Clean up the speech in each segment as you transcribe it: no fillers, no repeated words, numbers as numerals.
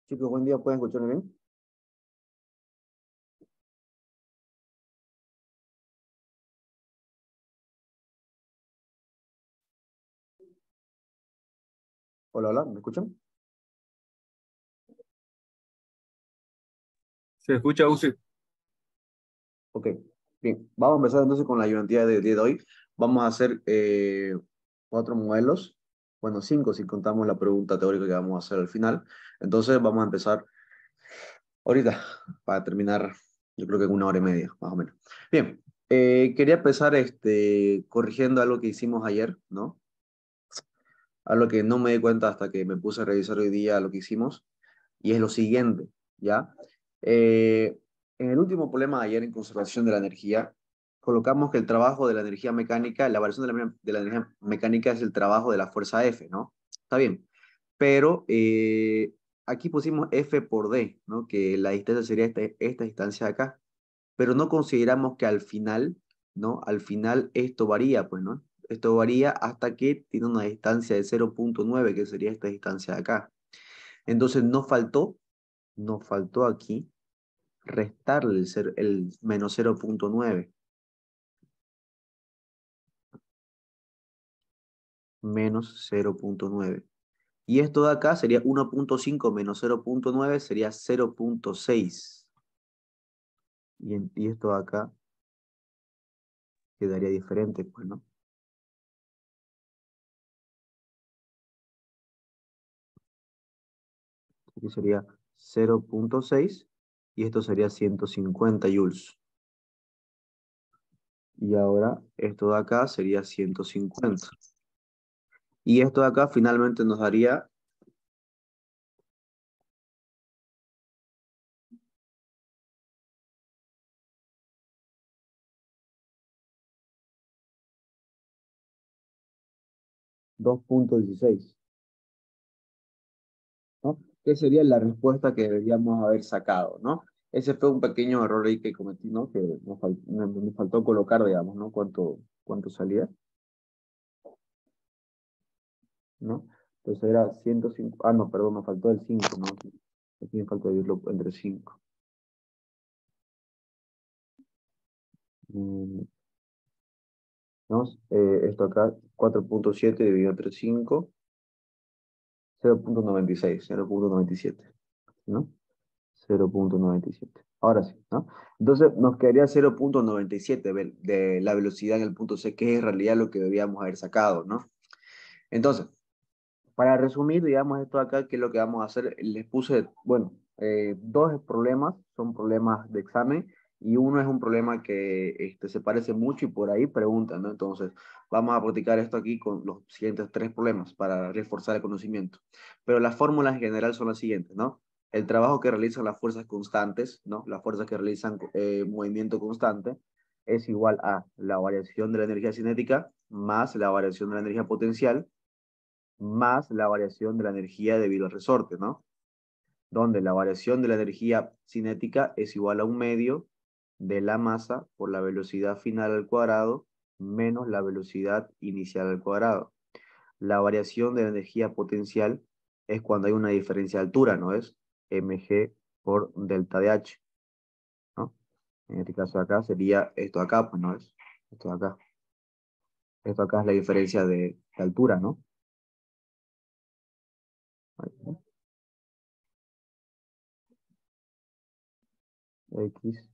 Chicos, buen día, ¿pueden escucharme bien? Hola, hola, ¿me escuchan? Se escucha usted. Ok, bien, vamos a empezar entonces con la ayudantía del día de hoy. Vamos a hacer 4 modelos, bueno, 5 si contamos la pregunta teórica que vamos a hacer al final. Entonces vamos a empezar ahorita para terminar, yo creo que en 1 hora y media, más o menos. Bien, quería empezar corrigiendo algo que hicimos ayer, ¿no? Algo que no me di cuenta hasta que me puse a revisar hoy día lo que hicimos, y es lo siguiente, ¿ya? Eh, en el último problema de ayer en conservación de la energía, colocamos que el trabajo de la energía mecánica, la variación de la energía mecánica es el trabajo de la fuerza F, ¿no? Está bien, pero aquí pusimos F por D, ¿no? Que la distancia sería esta distancia de acá, pero no consideramos que al final, ¿no? Al final esto varía, pues, ¿no? Esto varía hasta que tiene una distancia de 0,9, que sería esta distancia de acá. Entonces nos faltó aquí restarle el menos 0,9. Menos 0,9. Y esto de acá sería 1,5 menos 0,9 sería 0,6. Y esto de acá quedaría diferente, pues, ¿no? Aquí sería 0,6 y esto sería 150 joules. Y ahora esto de acá sería 150. Y esto de acá finalmente nos daría 2,16, ¿no? ¿Qué sería la respuesta que deberíamos haber sacado, ¿no? Ese fue un pequeño error ahí que cometí, ¿no? Que me faltó colocar, digamos, ¿no? ¿Cuánto salía? ¿No? Entonces era 105. Ah, no, perdón, me faltó el 5, ¿no? Aquí me falta dividirlo entre 5. ¿No? Esto acá, 4,7 dividido entre 5, 0,96, 0,97, ¿no? 0,97. Ahora sí, ¿no? Entonces nos quedaría 0,97 de la velocidad en el punto C, que es en realidad lo que debíamos haber sacado, ¿no? Entonces, para resumir, digamos esto acá, que es lo que vamos a hacer, les puse, bueno, dos problemas, son problemas de examen, y uno es un problema que se parece mucho y por ahí preguntan, ¿no? Entonces, vamos a practicar esto aquí con los siguientes 3 problemas para reforzar el conocimiento. Pero las fórmulas en general son las siguientes, ¿no? El trabajo que realizan las fuerzas constantes, ¿no? Las fuerzas que realizan movimiento constante es igual a la variación de la energía cinética más la variación de la energía potencial más la variación de la energía debido al resorte, ¿no? Donde la variación de la energía cinética es igual a un medio de la masa por la velocidad final al cuadrado menos la velocidad inicial al cuadrado. La variación de la energía potencial es cuando hay una diferencia de altura, ¿no es? Mg por delta de H, ¿no? En este caso acá sería esto acá, pues no es. Esto acá. Esto acá es la diferencia de altura, ¿no? Ahí, ¿no? X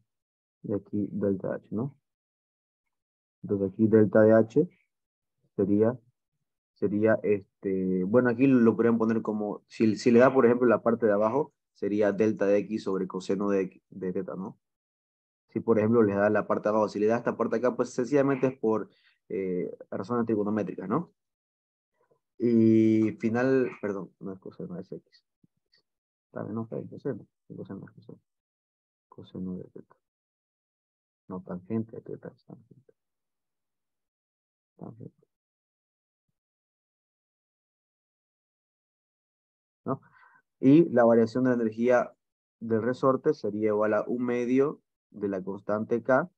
y aquí delta H, ¿no? Entonces aquí delta de H sería, bueno, aquí lo podrían poner como, si le da, por ejemplo, la parte de abajo, sería delta de X sobre coseno de teta, ¿no? Si, por ejemplo, le da la parte de abajo, si le da esta parte acá, pues sencillamente es por razones trigonométricas, ¿no? Y final, perdón, no es coseno, es X. También no está coseno, coseno es coseno, coseno de teta. No, tangente de teta es tangente, tangente, ¿no? Y la variación de la energía del resorte sería igual a un medio de la constante K,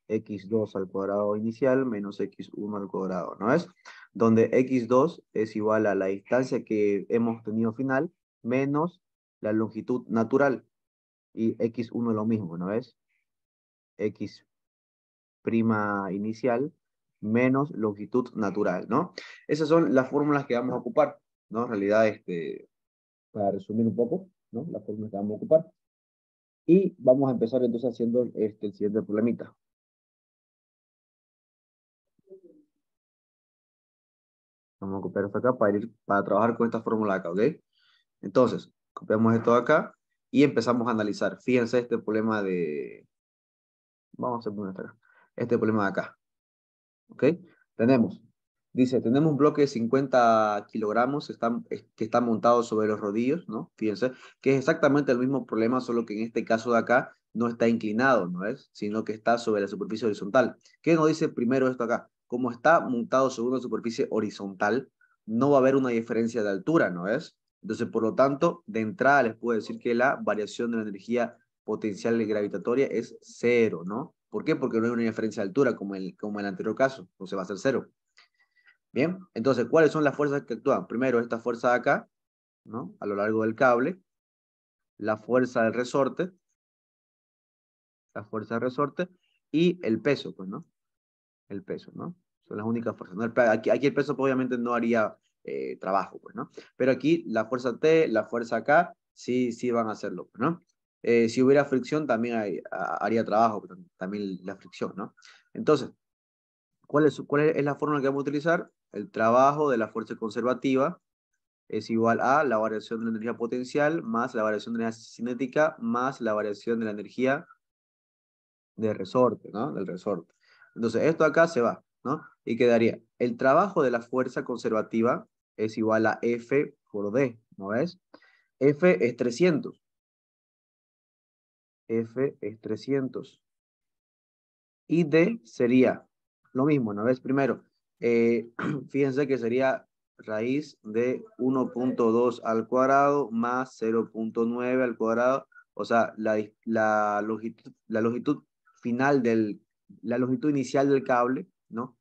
x2 al cuadrado inicial menos x1 al cuadrado, ¿no es? Donde x2 es igual a la distancia que hemos tenido final menos la longitud natural. Y x1 es lo mismo, ¿no ves? X prima inicial menos longitud natural, ¿no? Esas son las fórmulas que vamos a ocupar, ¿no? En realidad, para resumir un poco, ¿no? Las fórmulas que vamos a ocupar. Y vamos a empezar entonces haciendo el siguiente problemita. Vamos a copiar esto acá para trabajar con esta fórmula acá, ¿ok? Entonces, copiamos esto acá y empezamos a analizar. Fíjense este problema de... Vamos a hacer una acá. Este problema de acá, ¿ok? Tenemos, dice, tenemos un bloque de 50 kilogramos que está montado sobre los rodillos, ¿no? Fíjense, que es exactamente el mismo problema, solo que en este caso de acá no está inclinado, ¿no es? Sino que está sobre la superficie horizontal. ¿Qué nos dice primero esto acá? Como está montado sobre una superficie horizontal, no va a haber una diferencia de altura, ¿no es? Entonces, por lo tanto, de entrada les puedo decir que la variación de la energía potencial y gravitatoria es cero, ¿no? ¿Por qué? Porque no hay una diferencia de altura como el anterior caso, entonces va a ser cero. Bien, entonces, ¿cuáles son las fuerzas que actúan? Primero, esta fuerza de acá, ¿no? A lo largo del cable, la fuerza del resorte, la fuerza del resorte y el peso, pues, ¿no? El peso, ¿no? Son las únicas fuerzas, ¿no? Aquí el peso pues, obviamente no haría trabajo, pues, ¿no? Pero aquí la fuerza T, la fuerza acá, sí, sí van a hacerlo, pues, ¿no? Si hubiera fricción también haría trabajo, pero también la fricción, ¿no? Entonces, ¿cuál es la fórmula que vamos a utilizar? El trabajo de la fuerza conservativa es igual a la variación de la energía potencial más la variación de la energía cinética más la variación de la energía de resorte, ¿no? Del resorte. Entonces, esto acá se va, ¿no? Y quedaría, el trabajo de la fuerza conservativa es igual a F por D, ¿no ves? F es 300. F es 300. Y D sería lo mismo, ¿no ves? Primero, fíjense que sería raíz de 1.2 al cuadrado más 0.9 al cuadrado. O sea, la longitud final la longitud inicial del cable, ¿no?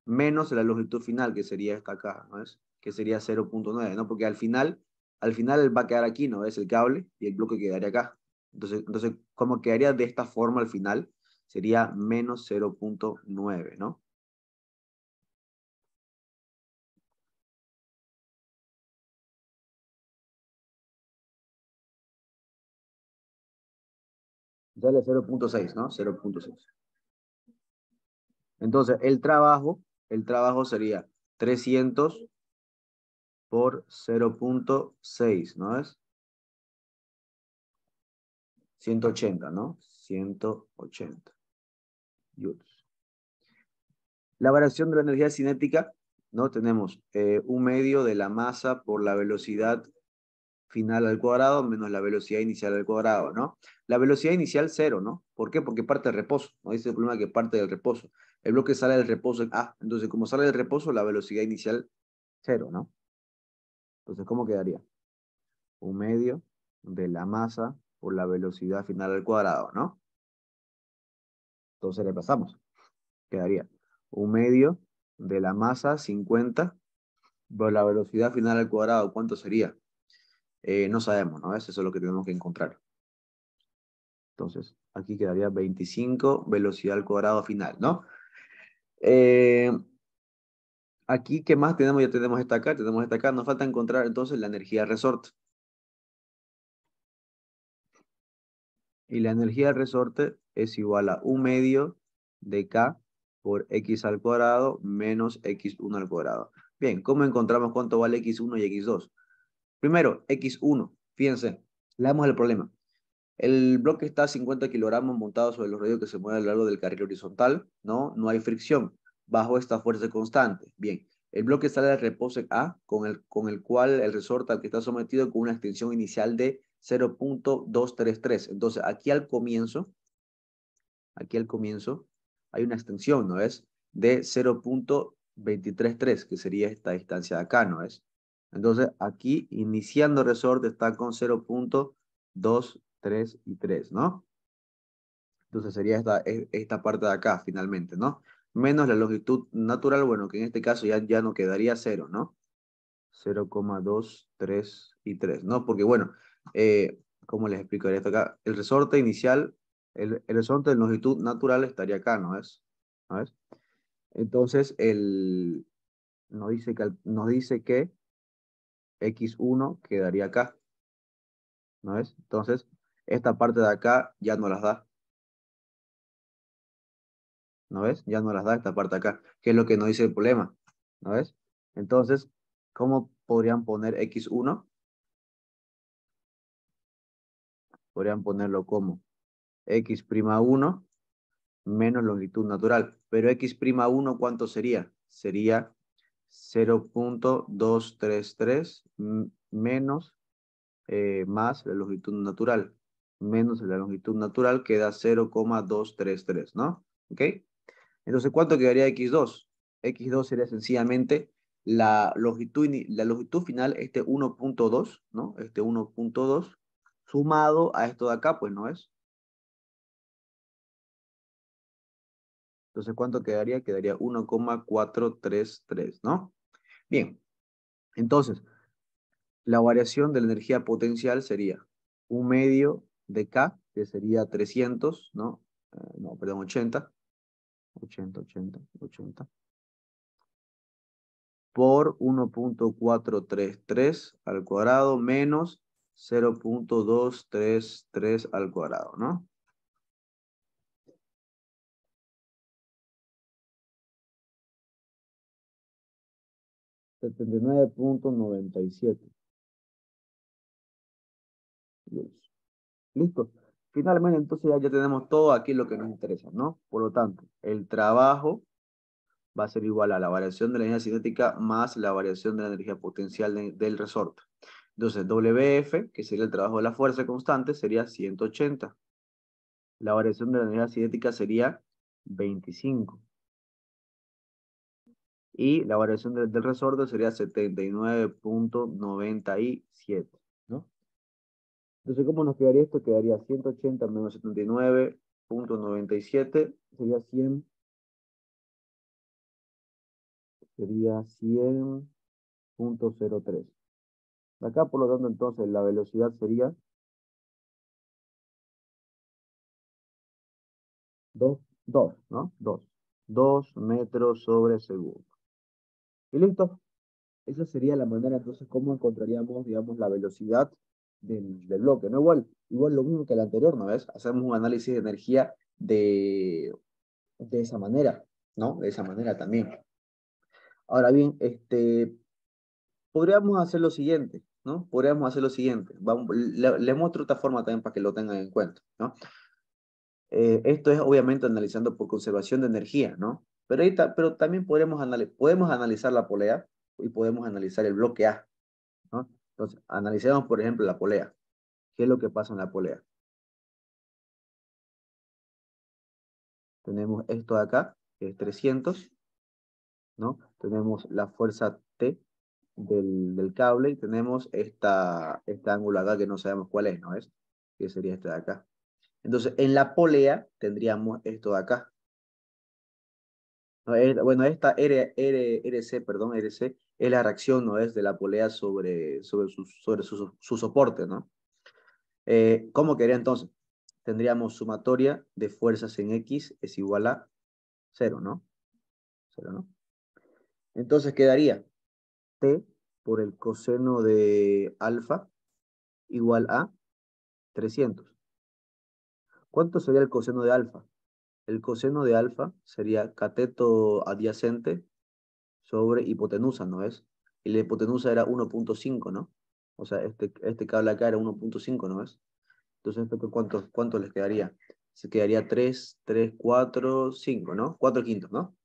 Menos la longitud final, que sería esta acá, ¿no es? Que sería 0.9, ¿no? Porque al final va a quedar aquí, ¿no? Es el cable y el bloque quedaría acá. Entonces, como quedaría de esta forma al final, sería menos 0.9, ¿no? Sale 0.6, ¿no? 0.6. Entonces, el trabajo sería 300 por 0.6, ¿no es? 180, ¿no? 180 joules. La variación de la energía cinética, ¿no? Tenemos 1/2 de la masa por la velocidad final al cuadrado menos la velocidad inicial al cuadrado, ¿no? La velocidad inicial cero, ¿no? ¿Por qué? Porque parte del reposo, ¿no? Dice el problema que parte del reposo. El bloque sale del reposo en A, entonces como sale del reposo, la velocidad inicial cero, ¿no? Entonces, ¿cómo quedaría? 1/2 de la masa por la velocidad final al cuadrado, ¿no? Entonces le pasamos. Quedaría 1/2 de la masa 50 por la velocidad final al cuadrado. ¿Cuánto sería? No sabemos, ¿no? Eso es lo que tenemos que encontrar. Entonces, aquí quedaría 25 velocidad al cuadrado final, ¿no? Eh, Aquí, ¿qué más tenemos? Ya tenemos esta acá, tenemos esta acá. Nos falta encontrar entonces la energía resorte. Y la energía del resorte es igual a 1/2 de K por X al cuadrado menos X1 al cuadrado. Bien, ¿cómo encontramos cuánto vale X1 y X2? Primero, X1. Fíjense, leamos el problema. El bloque está a 50 kilogramos montado sobre los radios que se mueven a lo largo del carril horizontal, ¿no? No hay fricción bajo esta fuerza constante. Bien, el bloque sale de reposo en A, con el cual el resorte al que está sometido con una extensión inicial de 0.233. Entonces, aquí al comienzo hay una extensión, ¿no es? De 0.233, que sería esta distancia de acá, ¿no es? Entonces, aquí, iniciando el resorte, está con 0.233, ¿no? Entonces sería esta parte de acá, finalmente, ¿no? Menos la longitud natural, bueno, que en este caso ya no quedaría cero, ¿no? 0,233, ¿no? Porque, bueno, ¿Cómo les explico esto acá? El resorte inicial, el resorte de longitud natural estaría acá, ¿no es? ¿No es? Entonces, nos dice que x1 quedaría acá, ¿no es? Entonces, esta parte de acá ya no las da, ¿no ves? Ya no las da esta parte de acá, que es lo que nos dice el problema, ¿no ves? Entonces, ¿cómo podrían poner x1? Podrían ponerlo como x'1 menos longitud natural. Pero x'1, ¿cuánto sería? Sería 0.233 menos más la longitud natural. Menos la longitud natural queda 0,233, ¿no? ¿Ok? Entonces, ¿cuánto quedaría x2? X2 sería sencillamente la longitud final, este 1.2, ¿no? Este 1.2 sumado a esto de acá, pues, ¿no es? Entonces, ¿cuánto quedaría? Quedaría 1,433, ¿no? Bien, entonces, la variación de la energía potencial sería un medio de K, que sería 300, ¿no? No, perdón, 80 por 1,433 al cuadrado menos 0.233 al cuadrado, ¿no? 79,97. Listo. Finalmente, entonces ya tenemos todo aquí lo que nos interesa, ¿no? Por lo tanto, el trabajo va a ser igual a la variación de la energía cinética más la variación de la energía potencial del resorte. Entonces, WF, que sería el trabajo de la fuerza constante, sería 180. La variación de la energía cinética sería 25. Y la variación del resorte sería 79,97, ¿no? Entonces, ¿cómo nos quedaría esto? Quedaría 180 menos 79,97, sería 100,03. Acá, por lo tanto, entonces, la velocidad sería 2, ¿no? 2 metros sobre segundo. Y listo. Esa sería la manera, entonces, cómo encontraríamos, digamos, la velocidad del bloque, ¿no? Igual lo mismo que el anterior, ¿no ves? Hacemos un análisis de energía de esa manera, ¿no? De esa manera también. Ahora bien, podríamos hacer lo siguiente, ¿no? Podríamos hacer lo siguiente. Les muestro otra forma también para que lo tengan en cuenta, ¿no? Esto es obviamente analizando por conservación de energía, ¿no? Pero también podemos analizar la polea y podemos analizar el bloque A, ¿no? Entonces, analicemos, por ejemplo, la polea. ¿Qué es lo que pasa en la polea? Tenemos esto de acá, que es 300, ¿no? Tenemos la fuerza T del cable y tenemos este ángulo acá que no sabemos cuál es, ¿no es? Que sería este de acá. Entonces, en la polea tendríamos esto de acá. ¿No? Bueno, esta RC, perdón, RC, es la reacción, ¿no es? De la polea sobre su soporte, ¿no? ¿Cómo quedaría entonces? Tendríamos sumatoria de fuerzas en X es igual a 0, ¿no? 0, ¿no? Entonces quedaría T por el coseno de alfa igual a 300. ¿Cuánto sería el coseno de alfa? El coseno de alfa sería cateto adyacente sobre hipotenusa, ¿no es? Y la hipotenusa era 1,5, ¿no? O sea, este cable acá era 1,5, ¿no es? Entonces, ¿cuánto les quedaría? Se quedaría 3, 4, 5, ¿no? 4 quintos, ¿no?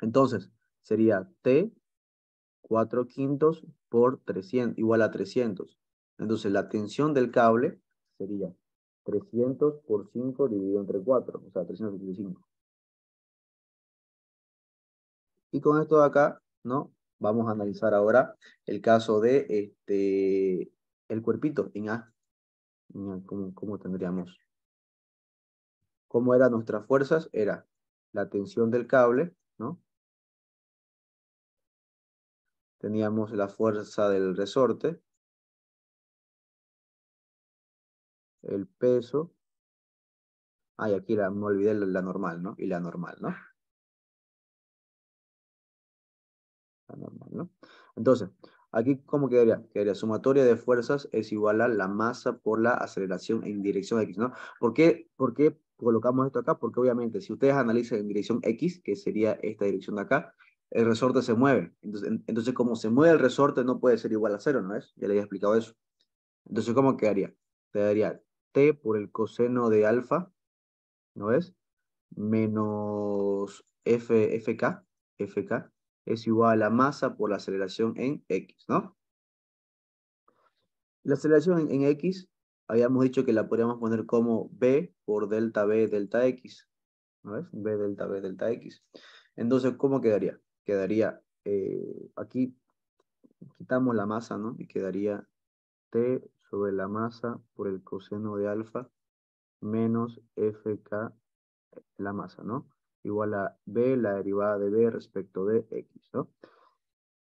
Entonces, sería T 4 quintos por 300, igual a 300. Entonces, la tensión del cable sería 300 por 5 dividido entre 4, o sea, 375. Y con esto de acá, ¿no? Vamos a analizar ahora el caso de el cuerpito en A. ¿Cómo tendríamos? ¿Cómo eran nuestras fuerzas? Era la tensión del cable, ¿no? Teníamos la fuerza del resorte, el peso. Ah, y aquí me olvidé la normal, ¿no? Y la normal, ¿no? La normal, ¿no? Entonces, aquí, ¿cómo quedaría? Quedaría sumatoria de fuerzas es igual a la masa por la aceleración en dirección X, ¿no? ¿Por qué colocamos esto acá? Porque obviamente, si ustedes analizan en dirección X, que sería esta dirección de acá, el resorte se mueve. Entonces, como se mueve el resorte, no puede ser igual a cero, ¿no es? Ya les había explicado eso. Entonces, ¿cómo quedaría? Quedaría T por el coseno de alfa, ¿no es? Menos FK es igual a masa por la aceleración en X, ¿no? La aceleración en X, habíamos dicho que la podríamos poner como B por delta B delta X, ¿no ves? B delta B delta X. Entonces, ¿cómo quedaría? Quedaría, aquí quitamos la masa, ¿no? Y quedaría T sobre la masa por el coseno de alfa menos FK la masa, ¿no? Igual a B, la derivada de B respecto de X, ¿no?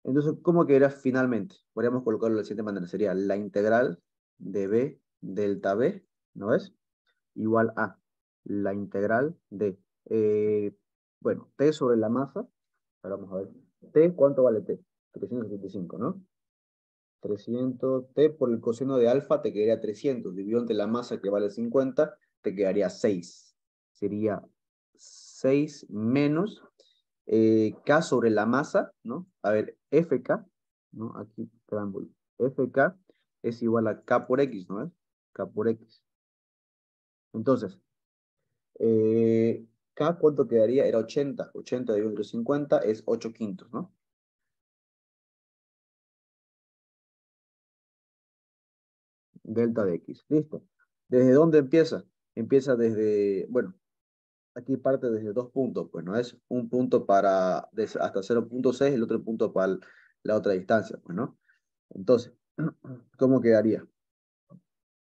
Entonces, ¿cómo quedaría finalmente? Podríamos colocarlo de la siguiente manera. Sería la integral de B delta B, ¿no es? Igual a la integral de, bueno, T sobre la masa. Ahora vamos a ver. T, ¿cuánto vale T? 375, ¿no? 300, T por el coseno de alfa te quedaría 300. Dividido entre la masa que vale 50, te quedaría 6. Sería 6 menos K sobre la masa, ¿no? A ver, FK, ¿no? Aquí, preámbulo. FK es igual a K por X, ¿no? K por X. Entonces, K, ¿cuánto quedaría? Era 80. 80 dividido entre 50 es 8 quintos, ¿no? Delta de X. Listo. ¿Desde dónde empieza? Empieza desde, bueno, aquí parte desde dos puntos, pues no es un punto para hasta 0,6, el otro punto para la otra distancia, pues no. Entonces, ¿cómo quedaría?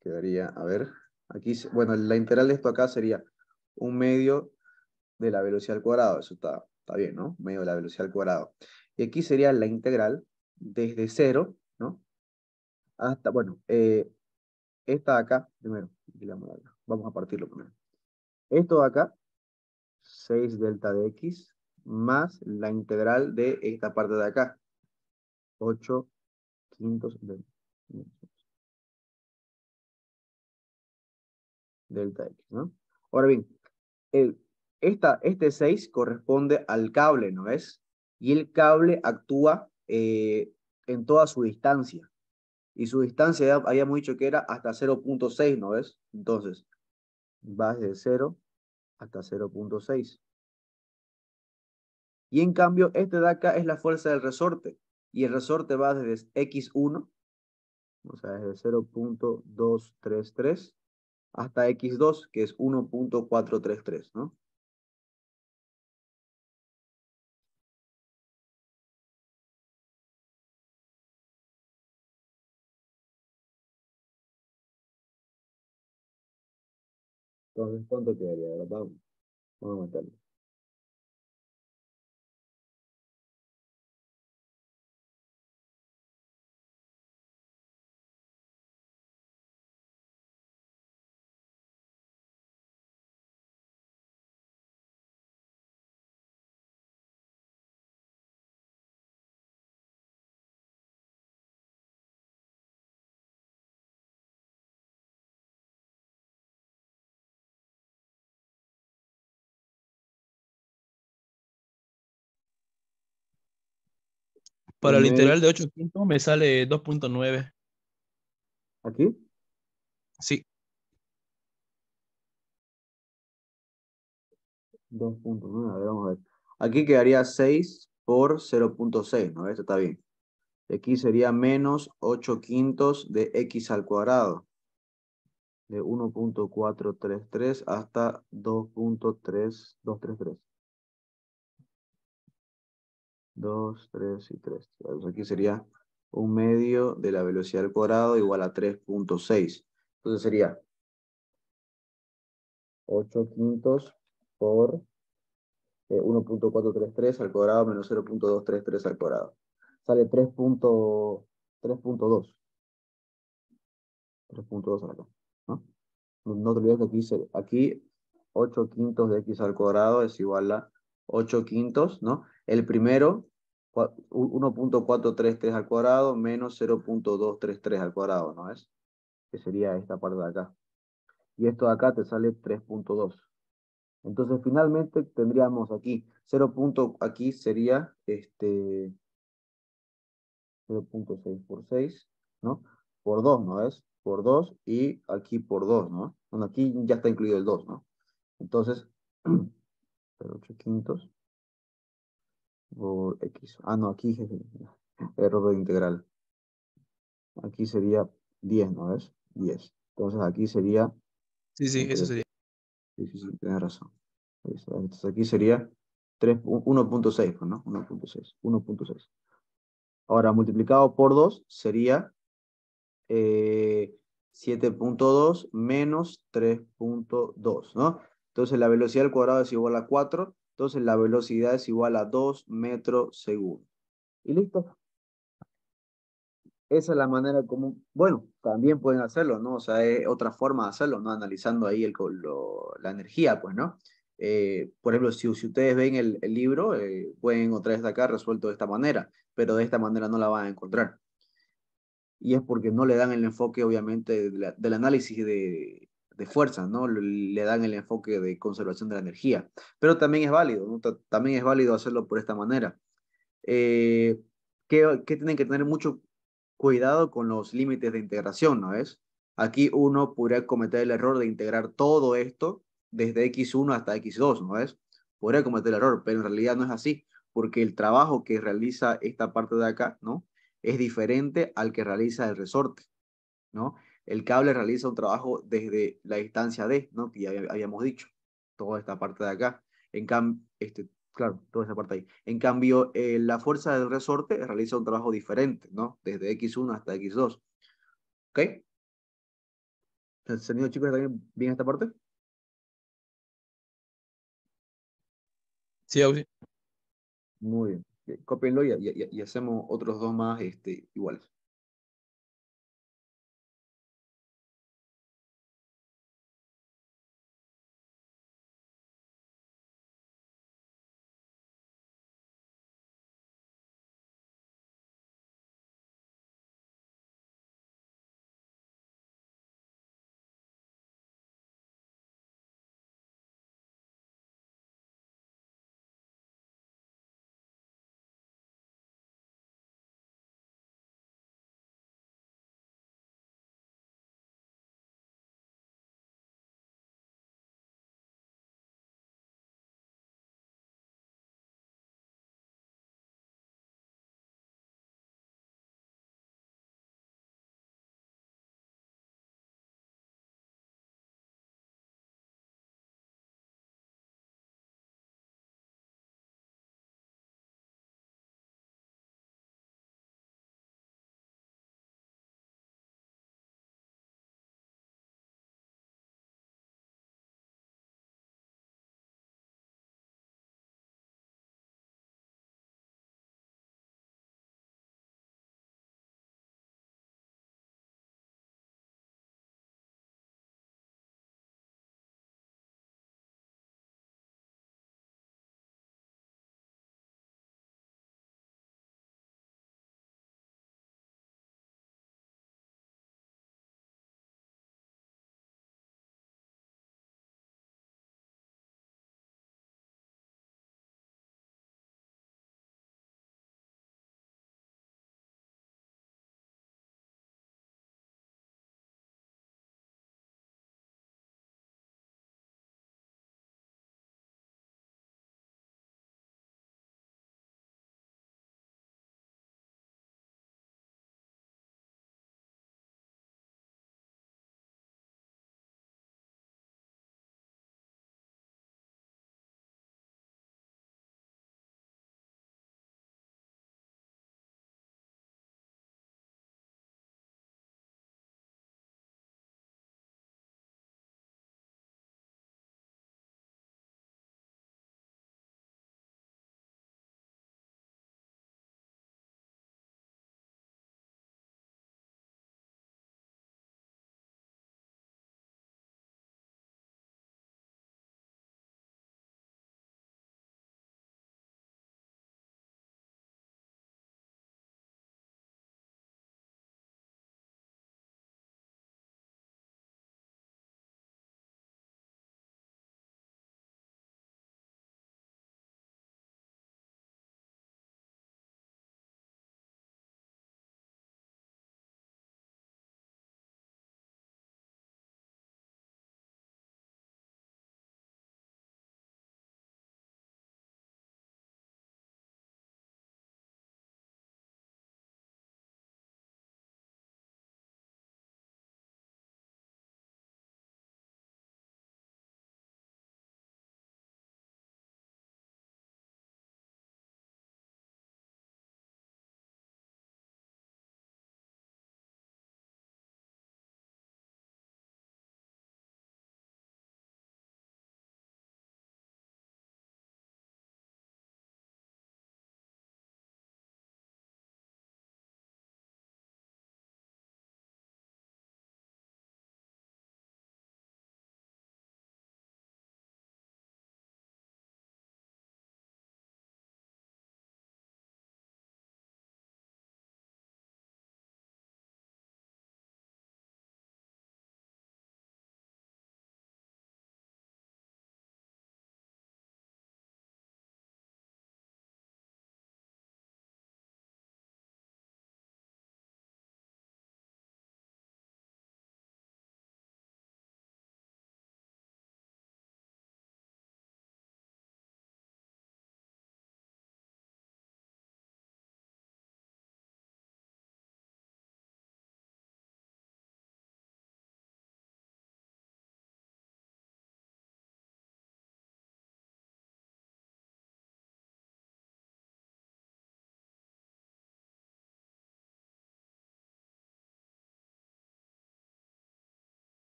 Quedaría, a ver, aquí, bueno, la integral de esto acá sería un medio de la velocidad al cuadrado, eso está bien, ¿no? Medio de la velocidad al cuadrado. Y aquí sería la integral desde cero, ¿no? Hasta, bueno, esta de acá, primero, vamos a partirlo primero. Esto de acá 6 delta de x más la integral de esta parte de acá, 8 quintos delta x, ¿no? Ahora bien, el, este 6 corresponde al cable, ¿no es? Y el cable actúa en toda su distancia. Y su distancia ya habíamos dicho que era hasta 0,6, ¿no es? Entonces, va desde 0 hasta 0,6. Y en cambio, este de acá es la fuerza del resorte. Y el resorte va desde x1, o sea, desde 0,233 hasta x2, que es 1,433, ¿no? Entonces, ¿cuánto quedaría? Vamos a meterlo. Para Un el medio, integral de 8 quintos me sale 2,9. aquí, Sí, 2,9, a ver, vamos a ver. Aquí quedaría 6 por 0,6, ¿no? Esto está bien. Aquí sería menos 8 quintos de x al cuadrado, de 1,433 hasta 2,3233. 2, 3 y 3. Entonces aquí sería un medio de la velocidad al cuadrado igual a 3,6. Entonces sería 8 quintos por 1,433 al cuadrado menos 0,233 al cuadrado. Sale 3,2. 3,2 acá, ¿no? No te olvides que aquí 8 quintos de x al cuadrado es igual a 8 quintos, ¿no? El primero, 1,433 al cuadrado menos 0,233 al cuadrado, ¿no es? Que sería esta parte de acá. Y esto de acá te sale 3,2. Entonces, finalmente tendríamos aquí 0. Aquí sería 0,6 por 6, ¿no? Por 2, ¿no es? Por 2 y aquí por 2, ¿no? Bueno, aquí ya está incluido el 2, ¿no? Entonces, 8 quintos por x. Ah, no, aquí error de integral. Aquí sería 10, ¿no es? 10. Entonces aquí sería Sí, sí, eso entre... sería. Sí, sí, sí, tienes razón. Ahí está. Entonces aquí sería 1,6, pues, ¿no? 1,6. 1,6. Ahora, multiplicado por 2 sería eh, 7,2 menos 3,2, ¿no? Entonces la velocidad al cuadrado es igual a 4, entonces la velocidad es igual a 2 metros segundo. Y listo. Esa es la manera como, bueno, también pueden hacerlo, ¿no? O sea, es otra forma de hacerlo, ¿no? Analizando ahí la energía, pues, ¿no? Por ejemplo, si ustedes ven el libro, pueden encontrar esta acá resuelto de esta manera, pero de esta manera no la van a encontrar. Y es porque no le dan el enfoque, obviamente, del análisis de fuerzas, ¿no? Le dan el enfoque de conservación de la energía. Pero también es válido, ¿no? También es válido hacerlo por esta manera. Eh, que tienen que tener mucho cuidado con los límites de integración, ¿no es? Aquí uno podría cometer el error de integrar todo esto desde x1 hasta x2, ¿no es? Podría cometer el error, pero en realidad no es así, porque el trabajo que realiza esta parte de acá, ¿no? Es diferente al que realiza el resorte, ¿no? El cable realiza un trabajo desde la distancia D, ¿no? Que ya habíamos dicho, toda esta parte de acá. En cambio, claro, toda esta parte ahí. En cambio, la fuerza del resorte realiza un trabajo diferente, ¿no? Desde x1 hasta x2. ¿Ok? ¿El sonido, chicos, está bien esta parte? Sí, Auxi. Muy bien. Cópienlo y hacemos otros dos más iguales.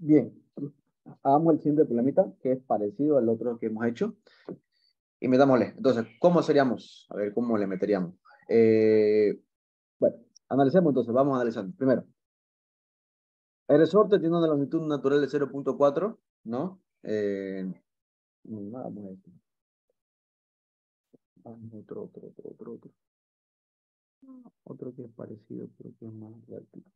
Bien, hagamos el siguiente problemita, que es parecido al otro que hemos hecho. Y metámosle. Entonces, ¿cómo seríamos? A ver, ¿cómo le meteríamos? Bueno, analicemos entonces, vamos analizando. Primero, el resorte tiene una longitud natural de 0.4, ¿no? Vamos a decir. Vamos, otro. Otro que es parecido, pero que es más práctico.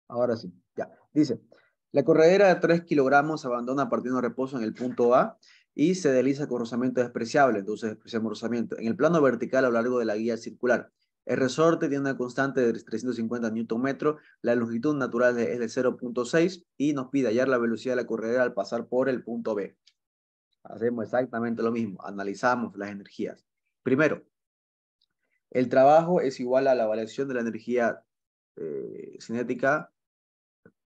Ahora sí, ya. Dice, la corredera de 3 kilogramos abandona partiendo de reposo en el punto A y se desliza con rozamiento despreciable. Entonces, despreciamos rozamiento. En el plano vertical a lo largo de la guía circular. El resorte tiene una constante de 350 Nm, la longitud natural es de 0.6 y nos pide hallar la velocidad de la corredera al pasar por el punto B. Hacemos exactamente lo mismo, analizamos las energías. Primero, el trabajo es igual a la variación de la energía cinética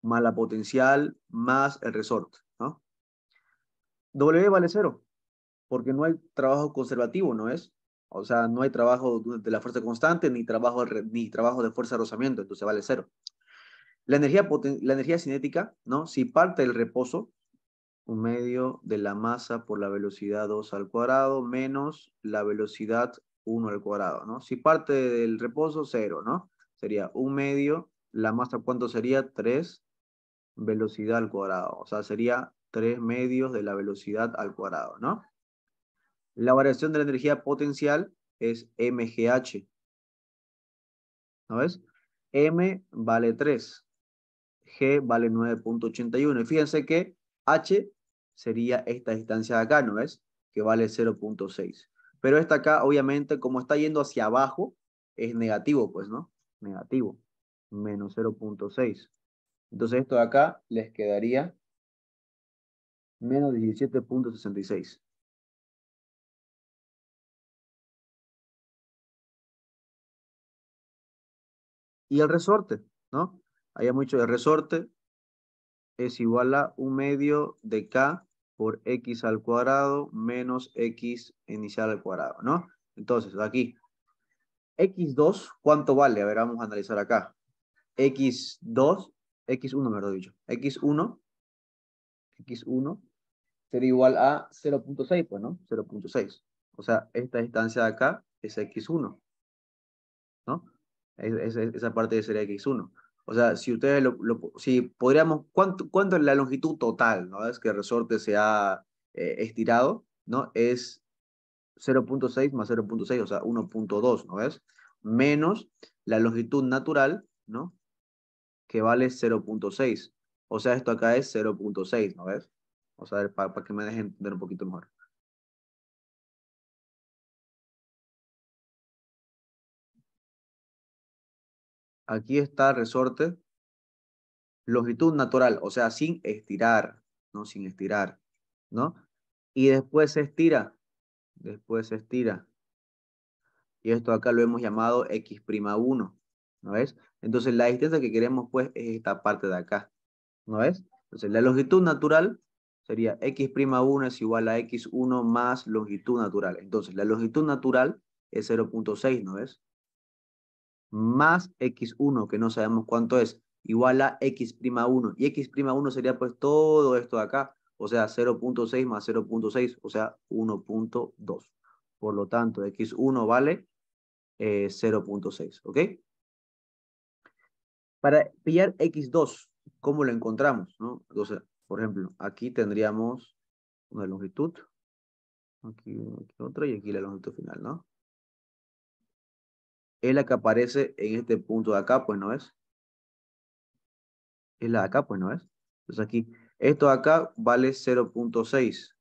más la potencial, más el resorte, ¿no? W vale 0, porque no hay trabajo conservativo, ¿no es? O sea, no hay trabajo de la fuerza constante, ni trabajo de fuerza de rozamiento, entonces vale 0. La energía cinética, ¿no? Si parte del reposo, un medio de la masa por la velocidad 2 al cuadrado menos la velocidad 1 al cuadrado, ¿no? Si parte del reposo, 0, ¿no? Sería un medio, la masa, ¿cuánto sería? 3 velocidad al cuadrado. O sea, sería 3 medios de la velocidad al cuadrado, ¿no? La variación de la energía potencial es mgh. ¿No ves? M vale 3. G vale 9.81. Y fíjense que H sería esta distancia de acá, ¿no ves? Que vale 0.6. Pero esta acá, obviamente, como está yendo hacia abajo, es negativo, pues, ¿no? Negativo. Menos 0.6. Entonces esto de acá les quedaría menos 17.66. Y el resorte, ¿no? Habíamos dicho el resorte es igual a un medio de K por X al cuadrado menos X inicial al cuadrado, ¿no? Entonces, aquí, X2, ¿cuánto vale? A ver, vamos a analizar acá. X2, X1, mejor dicho. X1 sería igual a 0.6, pues, ¿no? 0.6. O sea, esta distancia de acá es X1, ¿no? Esa parte sería X1. O sea, si ustedes si podríamos, ¿cuánto es la longitud total, ¿no? Es que el resorte se ha estirado, ¿no? Es 0.6 más 0.6, o sea, 1.2, ¿no ves? Menos la longitud natural, ¿no? Que vale 0.6. O sea, esto acá es 0.6, ¿no ves? O sea, para que me dejen entender un poquito mejor. Aquí está el resorte, longitud natural, o sea, sin estirar, ¿no? Sin estirar, ¿no? Y después se estira. Y esto acá lo hemos llamado x'1, ¿no ves? Entonces la distancia que queremos pues es esta parte de acá, ¿no ves? Entonces la longitud natural sería x'1 es igual a x1 más longitud natural. Entonces la longitud natural es 0.6, ¿no ves? Más x1, que no sabemos cuánto es, igual a x'1. Y x'1 sería pues todo esto de acá, o sea, 0.6 más 0.6, o sea, 1.2. Por lo tanto, x1 vale 0.6, ¿ok? Para pillar x2, ¿cómo lo encontramos? ¿No? Entonces, por ejemplo, aquí tendríamos una longitud, aquí otra y aquí la longitud final, ¿no? Es la que aparece en este punto de acá, pues, ¿no es? Es la de acá, pues, ¿no es? Entonces aquí, esto de acá vale 0.6.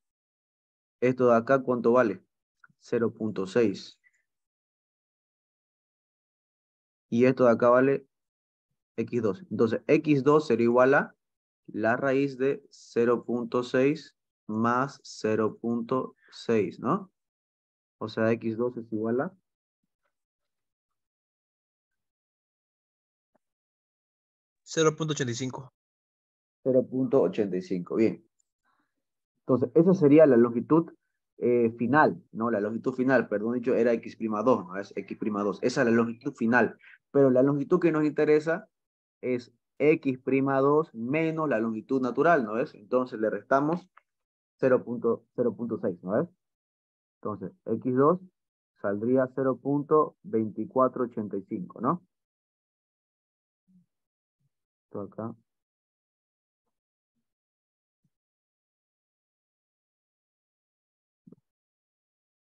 Esto de acá, ¿cuánto vale? 0.6. Y esto de acá vale x2. Entonces, x2 sería igual a la raíz de 0.6 más 0.6, ¿no? O sea, x2 es igual a 0.85. 0.85, bien. Entonces, esa sería la longitud final, ¿no? La longitud final, perdón dicho, era x'2, ¿no? Es x'2. Esa es la longitud final. Pero la longitud que nos interesa es x'2 menos la longitud natural, ¿no es? Entonces le restamos 0.6, ¿no es? Entonces, x2 saldría 0.2485, ¿no? Esto acá.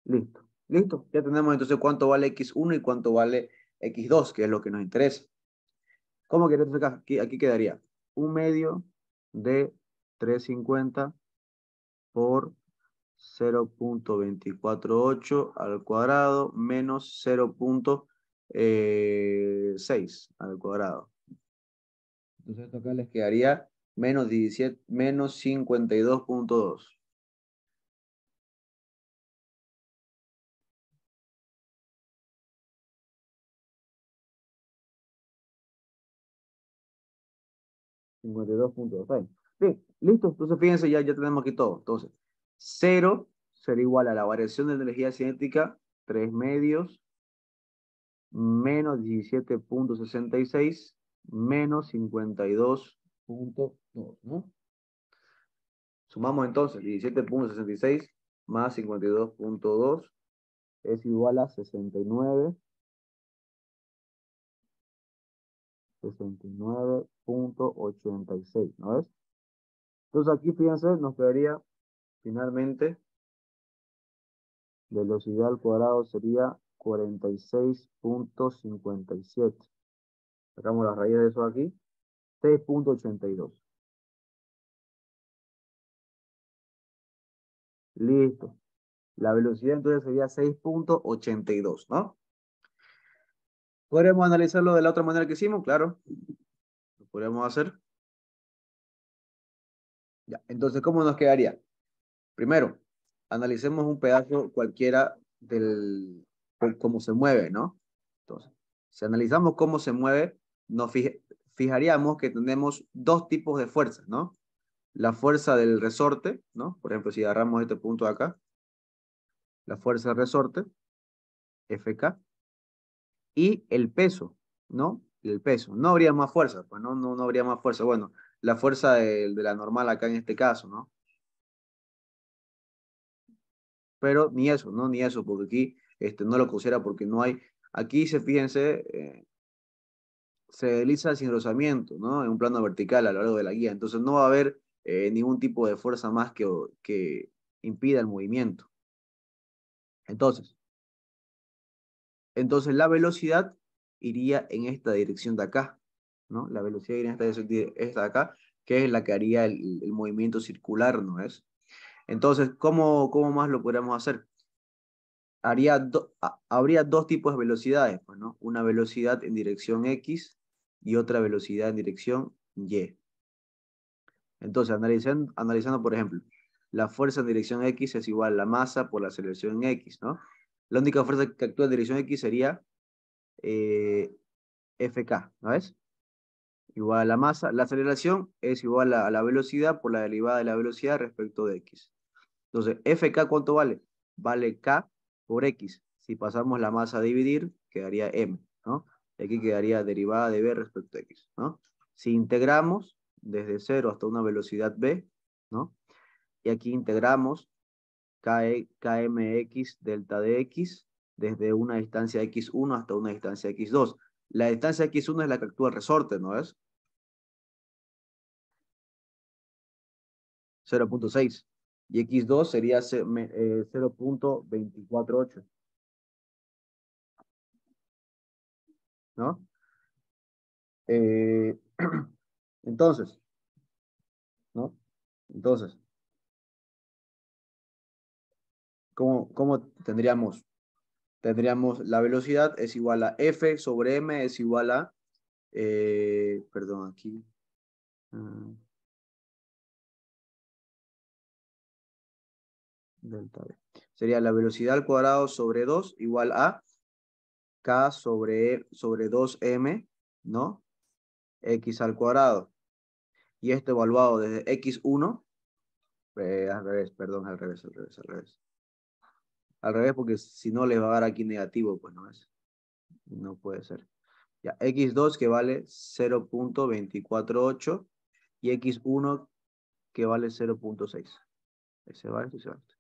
Listo. Listo. Ya tenemos entonces cuánto vale x1 y cuánto vale x2, que es lo que nos interesa. ¿Cómo que entonces aquí quedaría? 1/2 de 350 por 0.248 al cuadrado menos 0.6 al cuadrado. Entonces esto acá les quedaría menos 17, menos 52.2. Bien, listo. Entonces fíjense, ya tenemos aquí todo. Entonces, 0 será igual a la variación de energía cinética, 3 medios, menos 17.66, menos 52.2, ¿no? Sumamos entonces 17.66 más 52.2 es igual a 69.86, ¿no es? Entonces aquí, fíjense, nos quedaría finalmente velocidad al cuadrado sería 46.57. Sacamos la raíz de eso aquí, 6.82. Listo. La velocidad entonces sería 6.82, ¿no? ¿Podríamos analizarlo de la otra manera que hicimos? Claro, lo podríamos hacer. Ya, entonces, ¿cómo nos quedaría? Primero, analicemos un pedazo cualquiera del cómo se mueve, ¿no? Entonces, si analizamos cómo se mueve, nos fijaríamos que tenemos dos tipos de fuerzas, ¿no? La fuerza del resorte, ¿no? Por ejemplo, si agarramos este punto de acá, la fuerza del resorte, Fk, y el peso, ¿no? El peso. No habría más fuerza, pues no habría más fuerza. Bueno, la fuerza de la normal acá en este caso, ¿no? Pero ni eso, ¿no? Ni eso, porque aquí no lo considera porque no hay. Aquí fíjense, se desliza sin rozamiento, ¿no? En un plano vertical a lo largo de la guía. Entonces no va a haber ningún tipo de fuerza más que impida el movimiento. Entonces, la velocidad iría en esta dirección de acá, ¿no? La velocidad iría en esta de acá, que es la que haría el movimiento circular, ¿no es? Entonces, ¿cómo más lo podríamos hacer? Habría dos tipos de velocidades, pues, ¿no? Una velocidad en dirección X y otra velocidad en dirección Y. Entonces, analizando, por ejemplo, la fuerza en dirección X es igual a la masa por la aceleración en X, ¿no? La única fuerza que actúa en dirección X sería Fk, ¿no es? Igual a la masa. La aceleración es igual a la velocidad por la derivada de la velocidad respecto de X. Entonces, Fk, ¿cuánto vale? Vale K por X. Si pasamos la masa a dividir, quedaría M, ¿no? Y aquí quedaría derivada de B respecto a X, ¿no? Si integramos desde 0 hasta una velocidad B, ¿no? Y aquí integramos kmx delta de X desde una distancia X1 hasta una distancia X2. La distancia X1 es la que actúa el resorte, ¿no es? 0.6. Y X2 sería 0.248, ¿no? Eh, entonces, ¿no? Entonces, ¿cómo tendríamos? Tendríamos la velocidad es igual a F sobre M es igual a, perdón, aquí. Delta B. Sería la velocidad al cuadrado sobre 2 igual a K sobre 2M, ¿no? x al cuadrado. Y esto evaluado desde x1, al revés, perdón, al revés, al revés, al revés. Al revés, porque si no le va a dar aquí negativo, pues no es. No puede ser. Ya, x2 que vale 0.248 y x1 que vale 0.6. Se va esto y se va esto.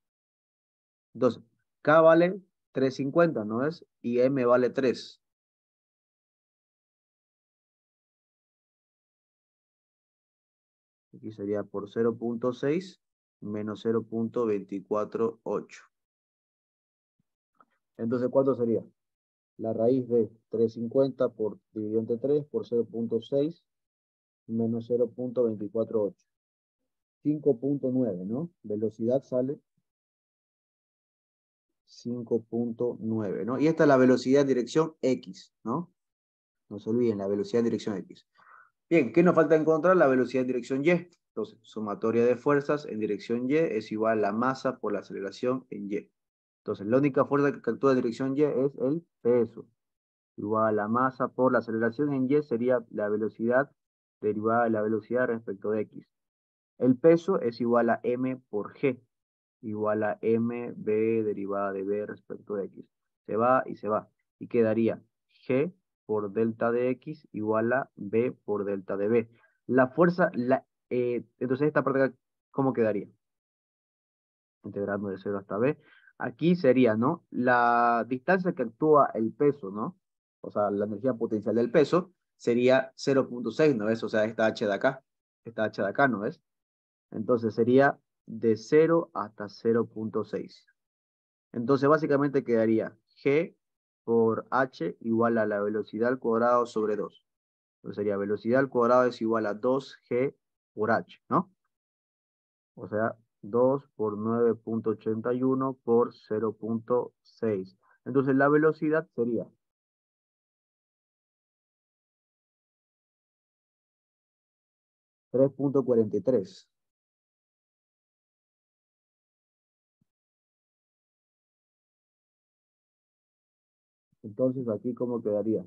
Entonces, K vale 350, ¿no es? Y M vale 3. Aquí sería por 0.6 menos 0.248. Entonces, ¿cuánto sería? La raíz de 350 por dividido entre 3 por 0.6 menos 0.248. 5.9, ¿no? Velocidad sale 5.9, ¿no? Y esta es la velocidad en dirección X, ¿no? No se olviden, la velocidad en dirección X. Bien, ¿qué nos falta encontrar? La velocidad en dirección Y. Entonces, sumatoria de fuerzas en dirección Y es igual a la masa por la aceleración en Y. Entonces, la única fuerza que actúa en dirección Y es el peso. Igual a la masa por la aceleración en Y sería la velocidad derivada de la velocidad respecto de X. El peso es igual a M por G, igual a mb derivada de b respecto de x. Se va y se va. Y quedaría g por delta de x igual a b por delta de b. La fuerza, entonces esta parte acá, ¿cómo quedaría? Integrando de 0 hasta b. Aquí sería, ¿no? La distancia que actúa el peso, ¿no? O sea, la energía potencial del peso sería 0.6, ¿no ves? O sea, esta h de acá. Esta h de acá, ¿no ves? Entonces sería de 0 hasta 0.6. Entonces básicamente quedaría g por h igual a la velocidad al cuadrado sobre 2. Entonces sería velocidad al cuadrado es igual a 2g por h, ¿no? O sea, 2 por 9.81 por 0.6. Entonces la velocidad sería 3.43. Entonces aquí, ¿cómo quedaría?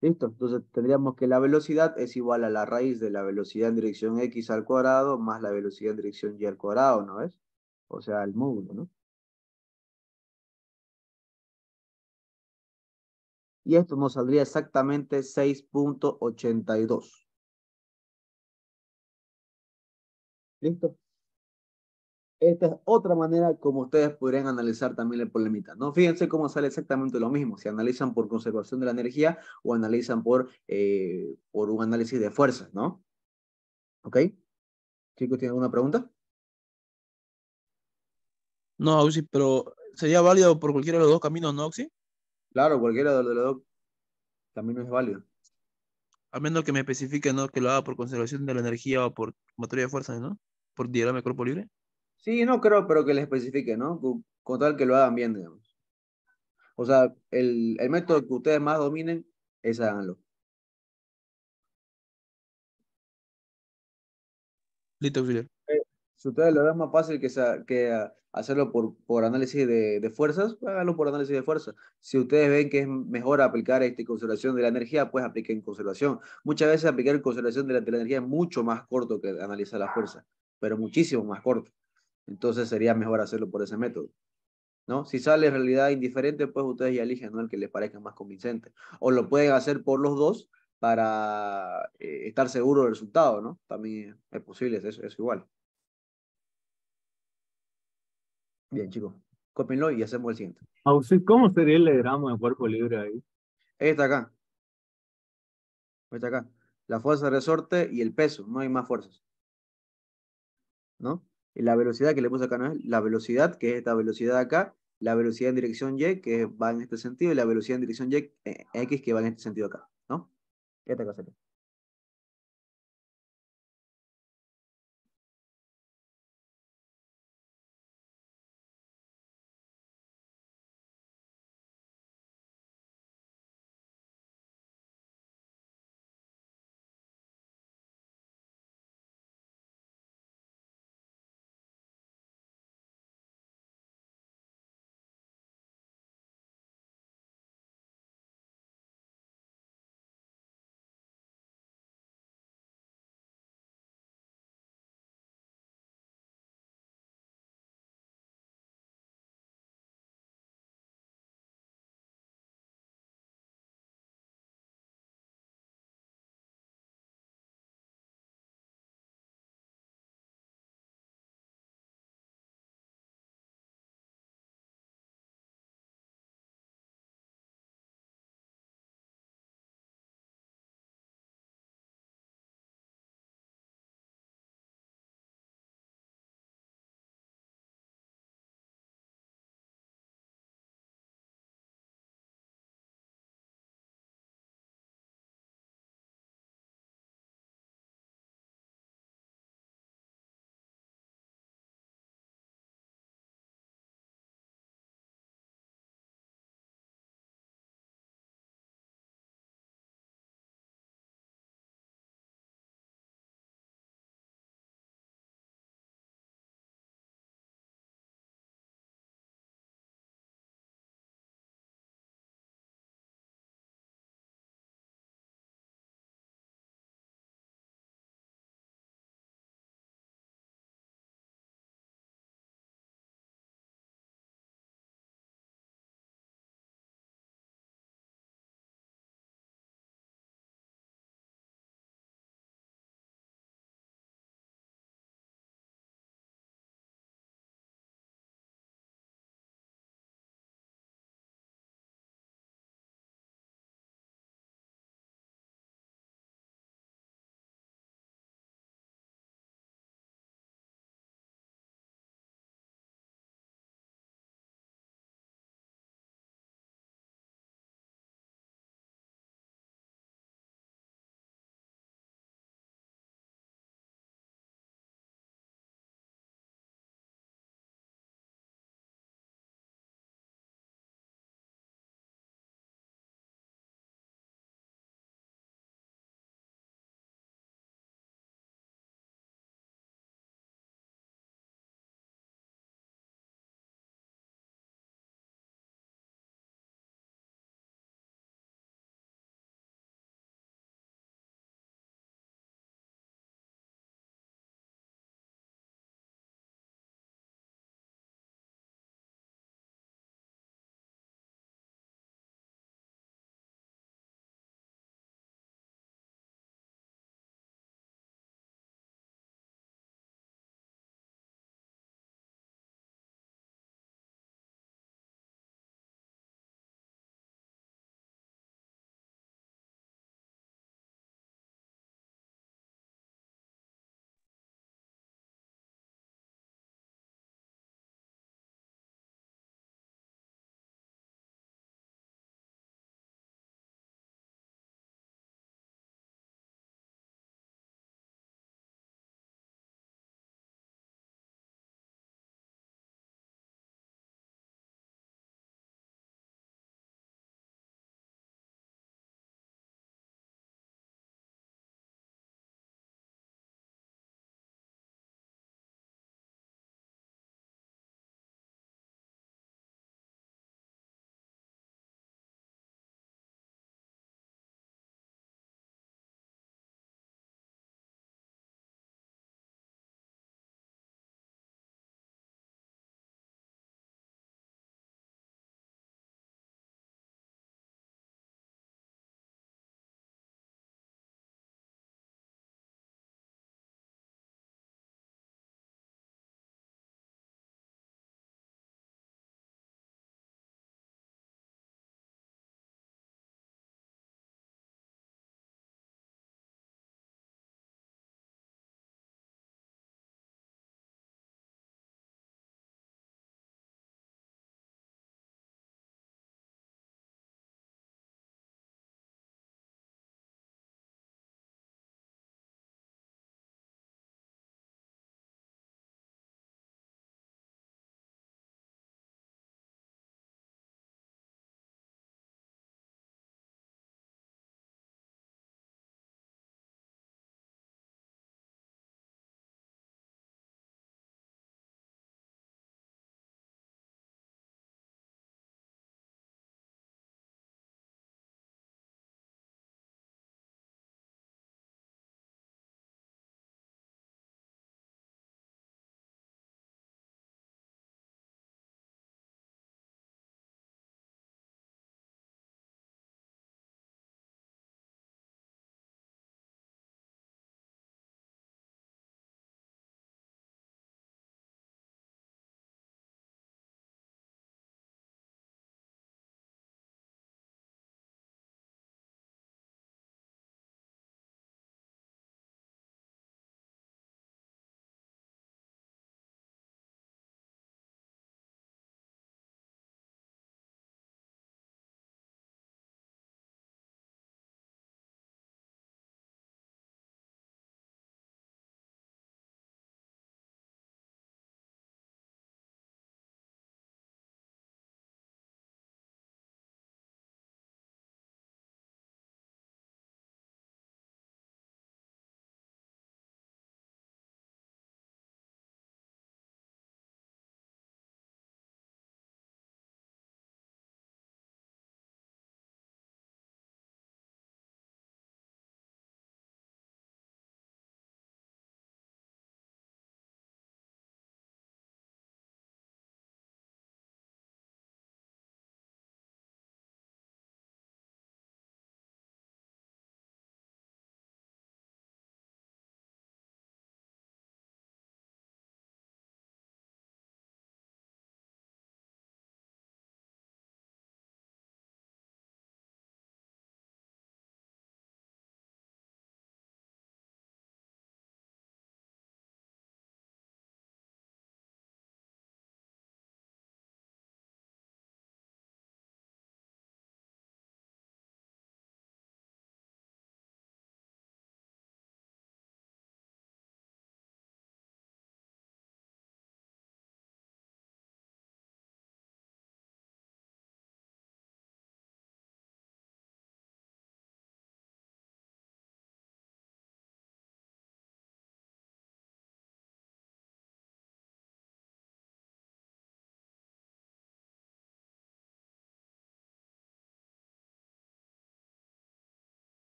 ¿Listo? Entonces tendríamos que la velocidad es igual a la raíz de la velocidad en dirección x al cuadrado más la velocidad en dirección y al cuadrado, ¿no ves? O sea, el módulo, ¿no? Y esto nos saldría exactamente 6.82. ¿Listo? Esta es otra manera como ustedes podrían analizar también el problemita, ¿no? Fíjense cómo sale exactamente lo mismo, si analizan por conservación de la energía o analizan por un análisis de fuerzas, ¿no? ¿Ok? Chicos, ¿tienen alguna pregunta? No, Auxi, pero sería válido por cualquiera de los dos caminos, ¿no, Auxi? Claro, cualquiera de los dos también es válido. A menos que me especifique, ¿no? Que lo haga por conservación de la energía o por materia de fuerza, ¿no? Por diagrama de cuerpo libre. Sí, no creo, pero que les especifique, ¿no? Con tal que lo hagan bien, digamos. O sea, el método que ustedes más dominen, ese háganlo. Listo, auxiliar. Si ustedes lo ven más fácil que hacerlo por análisis de fuerzas, pues háganlo por análisis de fuerzas. Si ustedes ven que es mejor aplicar conservación de la energía, pues apliquen conservación. Muchas veces aplicar conservación de la energía es mucho más corto que analizar la fuerza, pero muchísimo más corto. Entonces sería mejor hacerlo por ese método, ¿no? Si sale en realidad indiferente, pues ustedes ya eligen, ¿no? El que les parezca más convincente. O lo pueden hacer por los dos para estar seguro del resultado, ¿no? También es posible, es igual. Bien, chicos. Cópienlo y hacemos el siguiente. ¿Cómo sería el diagrama de cuerpo libre ahí? Está acá. Está acá. La fuerza de resorte y el peso. No hay más fuerzas, ¿no? Y la velocidad que le puse acá no es la velocidad, que es esta velocidad acá. La velocidad en dirección Y, que va en este sentido. Y la velocidad en dirección Y, X, que va en este sentido acá, ¿no? Esta acá sería.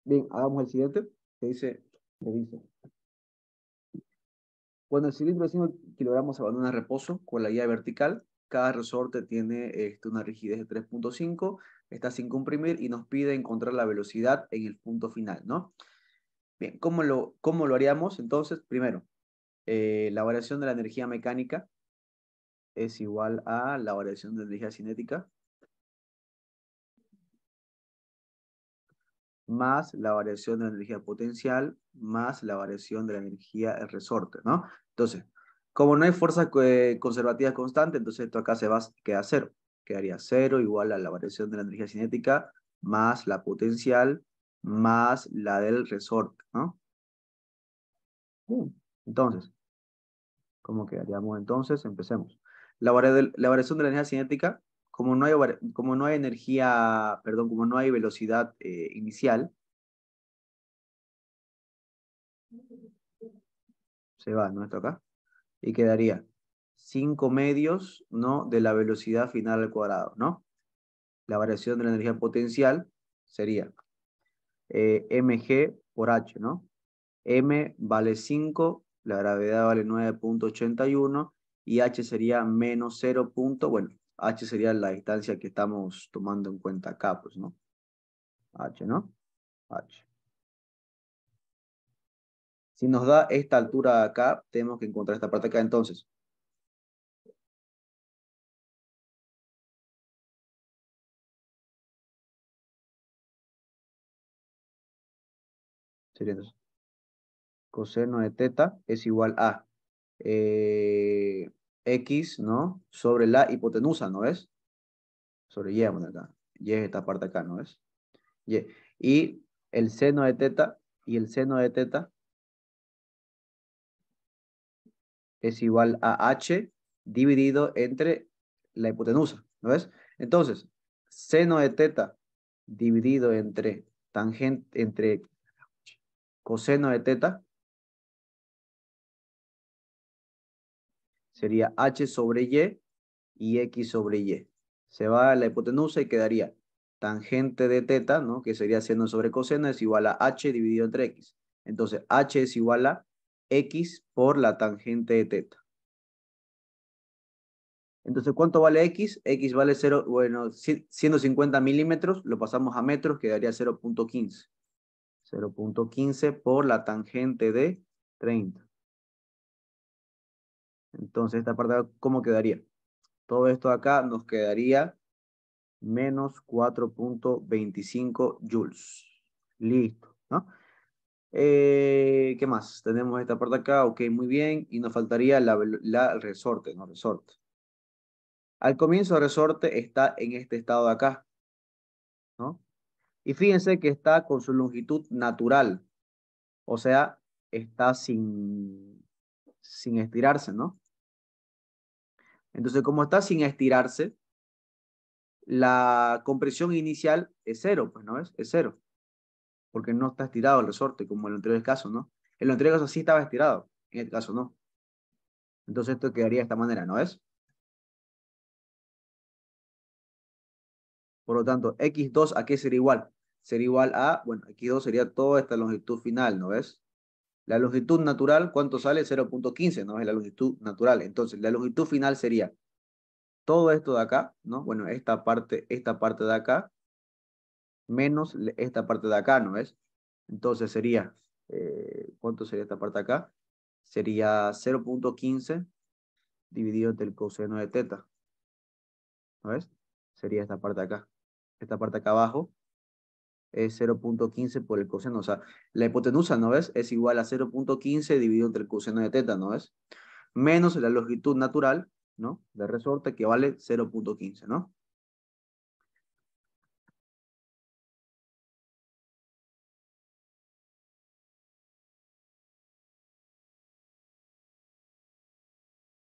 Bien, hagamos el siguiente. Que dice, cuando el cilindro de 5 kilogramos abandona reposo con la guía vertical, cada resorte tiene una rigidez de 3.5, está sin comprimir y nos pide encontrar la velocidad en el punto final, ¿no? Bien, ¿cómo lo haríamos? Entonces, primero, la variación de la energía mecánica es igual a la variación de la energía cinética más la variación de la energía potencial más la variación de la energía del resorte, ¿no? Entonces, como no hay fuerza conservativa constante, entonces esto acá queda cero. Quedaría cero igual a la variación de la energía cinética más la potencial más la del resorte, ¿no? Bien. Entonces, ¿cómo quedaríamos entonces? Empecemos. La variación de la energía cinética, como no hay energía, perdón, como no hay velocidad inicial, se va, ¿no? Esto acá. Y quedaría 5 medios, ¿no? De la velocidad final al cuadrado, ¿no? La variación de la energía potencial sería mg por h, ¿no? M vale 5, la gravedad vale 9.81 y h sería menos 0. Bueno, h sería la distancia que estamos tomando en cuenta acá, pues, ¿no? H, ¿no? H. Si nos da esta altura acá, tenemos que encontrar esta parte acá, entonces. Sería entonces, coseno de teta es igual a eh, X, ¿no? Sobre la hipotenusa, ¿no ves? Sobre Y, vamos acá. Y es esta parte acá, ¿no ves? Y. Y el seno de teta, y el seno de teta es igual a H dividido entre la hipotenusa, ¿no ves? Entonces, seno de teta dividido entre coseno de teta sería H sobre y X sobre Y. Se va a la hipotenusa y quedaría tangente de teta, ¿no? Que sería seno sobre coseno, es igual a H dividido entre X. Entonces, H es igual a X por la tangente de teta. Entonces, ¿cuánto vale X? X vale 0, bueno, 150 milímetros, lo pasamos a metros, quedaría 0.15. 0.15 por la tangente de 30. Entonces, esta parte, ¿cómo quedaría? Todo esto acá nos quedaría menos 4.25 joules. Listo, ¿no? ¿Qué más? Tenemos esta parte acá, ok, muy bien. Y nos faltaría el resorte, ¿no? Resorte. Al comienzo el resorte está en este estado de acá, ¿no? Y fíjense que está con su longitud natural, o sea, está sin estirarse, ¿no? Entonces, como está sin estirarse, la compresión inicial es cero, pues, ¿no ves? Es cero. Porque no está estirado el resorte, como en los anteriores casos, ¿no? En los anteriores casos sí estaba estirado, en este caso no. Entonces esto quedaría de esta manera, ¿no ves? Por lo tanto, X2 ¿a qué sería igual? Sería igual a, bueno, X2 sería toda esta longitud final, ¿no ves? La longitud natural, ¿cuánto sale? 0.15, ¿no? Es la longitud natural. Entonces, la longitud final sería todo esto de acá, ¿no? Bueno, esta parte de acá, menos esta parte de acá, ¿no ves? Entonces sería, ¿cuánto sería esta parte de acá? Sería 0.15 dividido entre el coseno de teta, ¿no ves? Sería esta parte de acá. Esta parte acá abajo es 0.15 por el coseno, o sea, la hipotenusa, ¿no ves? Es igual a 0.15 dividido entre el coseno de teta, ¿no ves? Menos la longitud natural, ¿no? De resorte que vale 0.15, ¿no?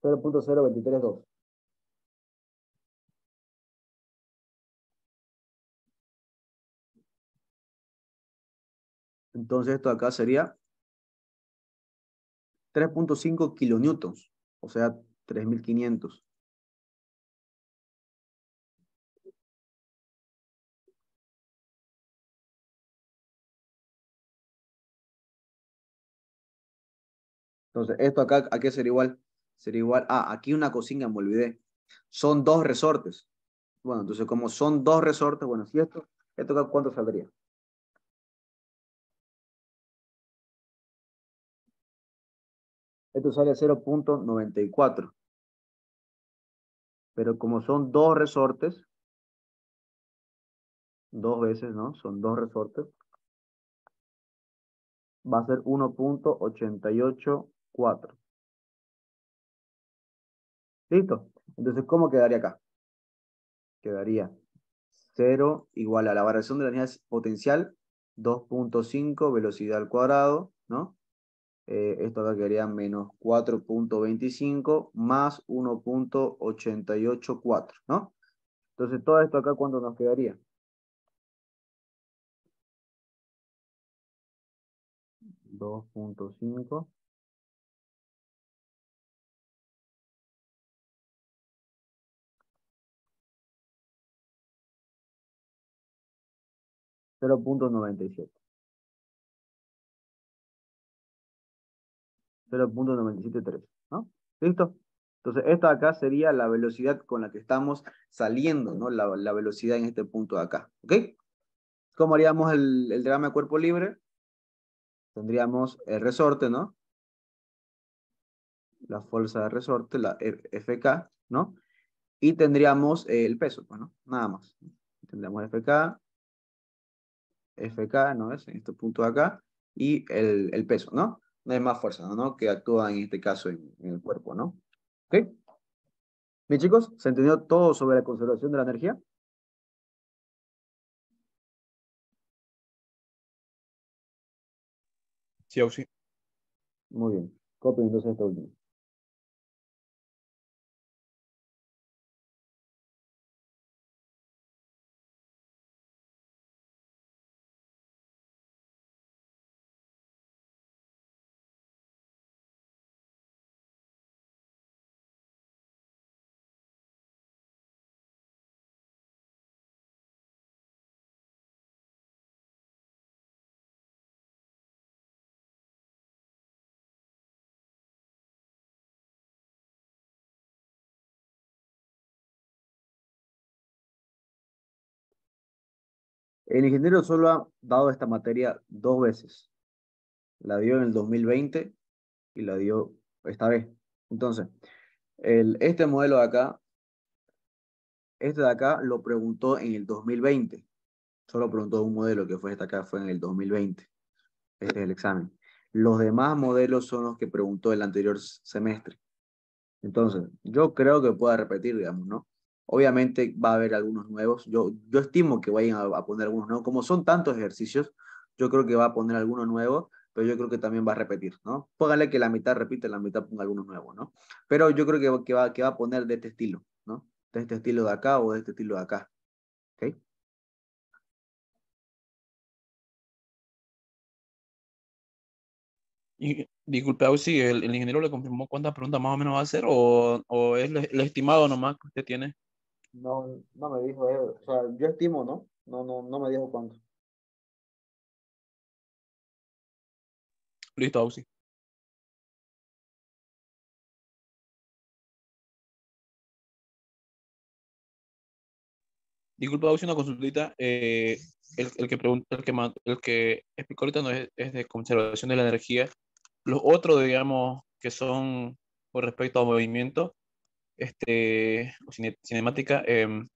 Cero punto cero veintitrés dos. Entonces esto acá sería 3.5 kilonewtons, o sea, 3.500. Entonces, esto acá, ¿a qué sería igual? Sería igual, aquí una cosita me olvidé. Son dos resortes. Bueno, entonces como son dos resortes, bueno, si esto acá, ¿cuánto saldría? Esto sale 0,94. Pero como son dos resortes, dos veces, ¿no? Son dos resortes, va a ser 1,884. ¿Listo? Entonces, ¿cómo quedaría acá? Quedaría 0 igual a la variación de la unidad potencial, 2,5 velocidad al cuadrado, ¿no? Esto acá quedaría menos 4,25 más 1,884, ¿no? Entonces, todo esto acá, ¿cuánto nos quedaría? 2,5. 0,97. 0,973, ¿no? ¿Listo? Entonces, esta acá sería la velocidad con la que estamos saliendo, ¿no? La velocidad en este punto de acá, ¿ok? ¿Cómo haríamos el diagrama de cuerpo libre? Tendríamos el resorte, ¿no? La fuerza de resorte, la FK, ¿no? Y tendríamos el peso, pues, ¿no? Nada más. Tendríamos FK, ¿no es? En este punto de acá, y el peso, ¿no? No hay más fuerza, ¿no? Que actúa en este caso en el cuerpo, ¿no? ¿Ok? Bien, chicos, ¿se entendió todo sobre la conservación de la energía? Sí, Auxi. Muy bien. Copien entonces esta última. El ingeniero solo ha dado esta materia dos veces. La dio en el 2020 y la dio esta vez. Entonces, este modelo de acá, este de acá lo preguntó en el 2020. Solo preguntó un modelo que fue este acá, fue en el 2020. Este es el examen. Los demás modelos son los que preguntó el anterior semestre. Entonces, yo creo que pueda repetir, digamos, ¿no? Obviamente va a haber algunos nuevos. Yo estimo que vayan a poner algunos nuevos. Como son tantos ejercicios, yo creo que va a poner algunos nuevos, pero yo creo que también va a repetir, ¿no? Póngale que la mitad repite, la mitad ponga algunos nuevos, ¿no? Pero yo creo que va a poner de este estilo, ¿no? De este estilo de acá o de este estilo de acá, ¿ok? Y, disculpe, Auxi, ¿el ingeniero le confirmó cuántas preguntas más o menos va a hacer o es el estimado nomás que usted tiene? No, no me dijo eso. O sea, yo estimo, ¿no? No me dijo cuánto. Listo, Auxi. Disculpa, Auxi, una consultita. El que pregunta, el que explicó ahorita no es de conservación de la energía. Los otros, digamos, que son con respecto a movimiento, o cinemática, ¿qué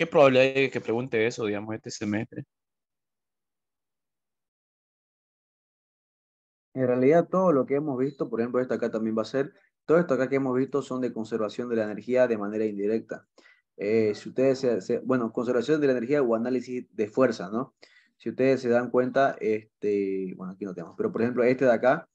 probabilidad hay de que pregunte eso, digamos, este semestre? En realidad, todo lo que hemos visto, por ejemplo, esta acá también va a ser, todo esto acá que hemos visto son de conservación de la energía de manera indirecta. Si ustedes, bueno, conservación de la energía o análisis de fuerza, ¿no? Si ustedes se dan cuenta, bueno, aquí no tenemos, pero por ejemplo, este de acá,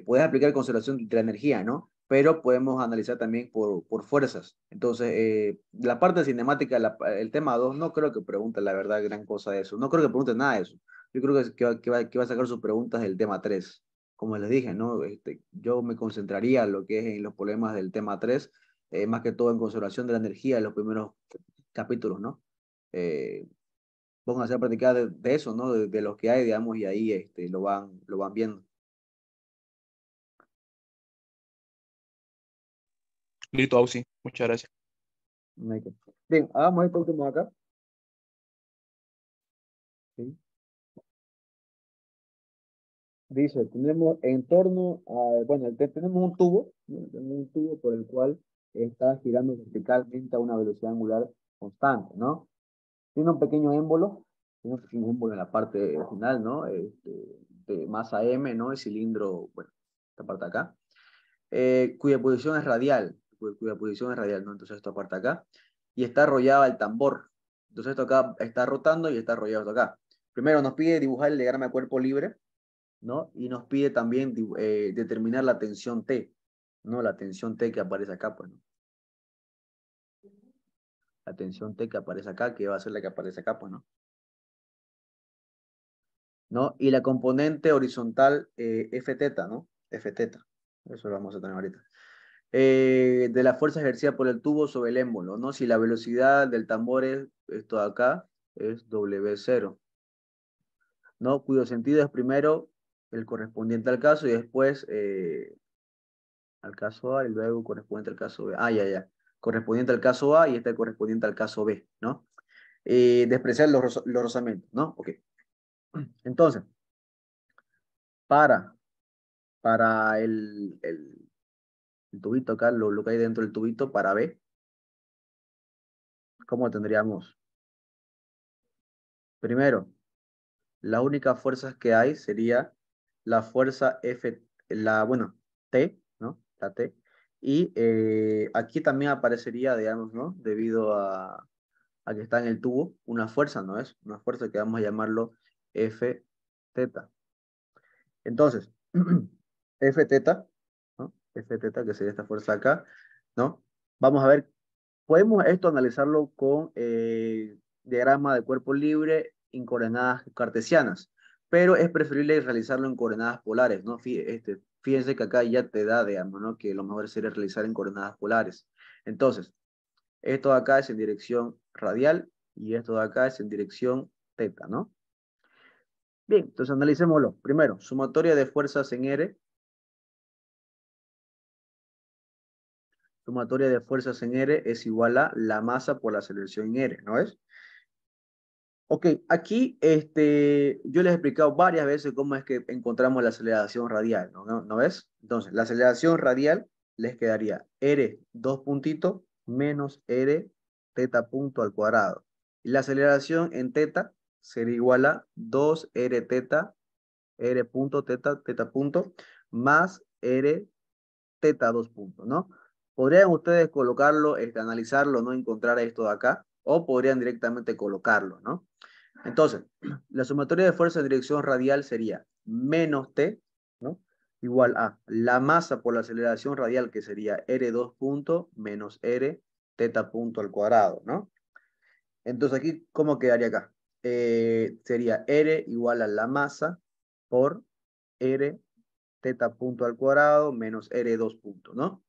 puedes aplicar conservación de la energía, ¿no? Pero podemos analizar también por fuerzas. Entonces, la parte cinemática, el tema 2 no creo que pregunte la verdad gran cosa de eso. No creo que pregunte nada de eso. Yo creo que va a sacar sus preguntas del tema 3. Como les dije, ¿no? Yo me concentraría en lo que es en los problemas del tema 3, más que todo en conservación de la energía en los primeros capítulos, ¿no? Eh, Pónganse a practicar de eso, ¿no? De los que hay, digamos, y ahí lo van viendo. Listo, Ausi. Muchas gracias. No hay que- Bien, hagamos esto último acá. ¿Sí? Dice, tenemos en torno a, bueno, tenemos un tubo, ¿no? Tenemos un tubo por el cual está girando verticalmente a una velocidad angular constante, ¿no? Tiene un pequeño émbolo, en la parte final, ¿no? De masa M, ¿no? El cilindro, bueno, esta parte acá, cuya posición es radial, cuya posición es radial, ¿no? Entonces esta parte acá, y está arrollada el tambor. Entonces esto acá está rotando y está arrollado esto acá. Primero nos pide dibujar el diagrama de cuerpo libre, ¿no? Y nos pide también determinar la tensión T, ¿no? La tensión T que aparece acá, pues, ¿no? La tensión T que aparece acá, que va a ser la que aparece acá, pues, ¿no? ¿No? Y la componente horizontal F teta, ¿no? F teta. Eso lo vamos a tener ahorita. De la fuerza ejercida por el tubo sobre el émbolo, ¿no? Si la velocidad del tambor es esto de acá, es W0, ¿no? Cuyo sentido es primero el correspondiente al caso y después al caso A y luego correspondiente al caso B. Ah, ya, ya. Correspondiente al caso A y este correspondiente al caso B, ¿no? Despreciar los rozamientos, ¿no? Ok. Entonces, para, para el tubito acá, lo que hay dentro del tubito, para B, ¿cómo tendríamos? Primero, las únicas fuerzas que hay sería la fuerza F, bueno, T, ¿no? La T. Y aquí también aparecería, digamos, ¿no? Debido a que está en el tubo, una fuerza, ¿no es? Una fuerza que vamos a llamarlo F teta. Entonces, F teta, ¿no? F teta, que sería esta fuerza acá, ¿no? Vamos a ver, podemos esto analizarlo con diagrama de cuerpo libre en coordenadas cartesianas, pero es preferible realizarlo en coordenadas polares, ¿no? Fíjense que acá ya te da, digamos, ¿no? Que lo mejor sería realizar en coordenadas polares. Entonces, esto de acá es en dirección radial y esto de acá es en dirección teta, ¿no? Bien, entonces analicémoslo. Primero, sumatoria de fuerzas en R. Sumatoria de fuerzas en R es igual a la masa por la aceleración en R, ¿no es? Ok, aquí yo les he explicado varias veces cómo es que encontramos la aceleración radial, ¿No ves? Entonces, la aceleración radial les quedaría R, dos puntitos, menos R, teta punto al cuadrado. Y la aceleración en teta sería igual a 2R teta, R punto teta, teta punto, más R teta 2 puntos, ¿no? Podrían ustedes colocarlo, analizarlo, ¿no? Encontrar esto de acá, o podrían directamente colocarlo, ¿no? Entonces, la sumatoria de fuerza en dirección radial sería menos T, ¿no? Igual a la masa por la aceleración radial, que sería R2 punto menos R teta punto al cuadrado, ¿no? Entonces aquí, ¿cómo quedaría acá? Sería R igual a la masa por R teta punto al cuadrado menos R2 punto, ¿no?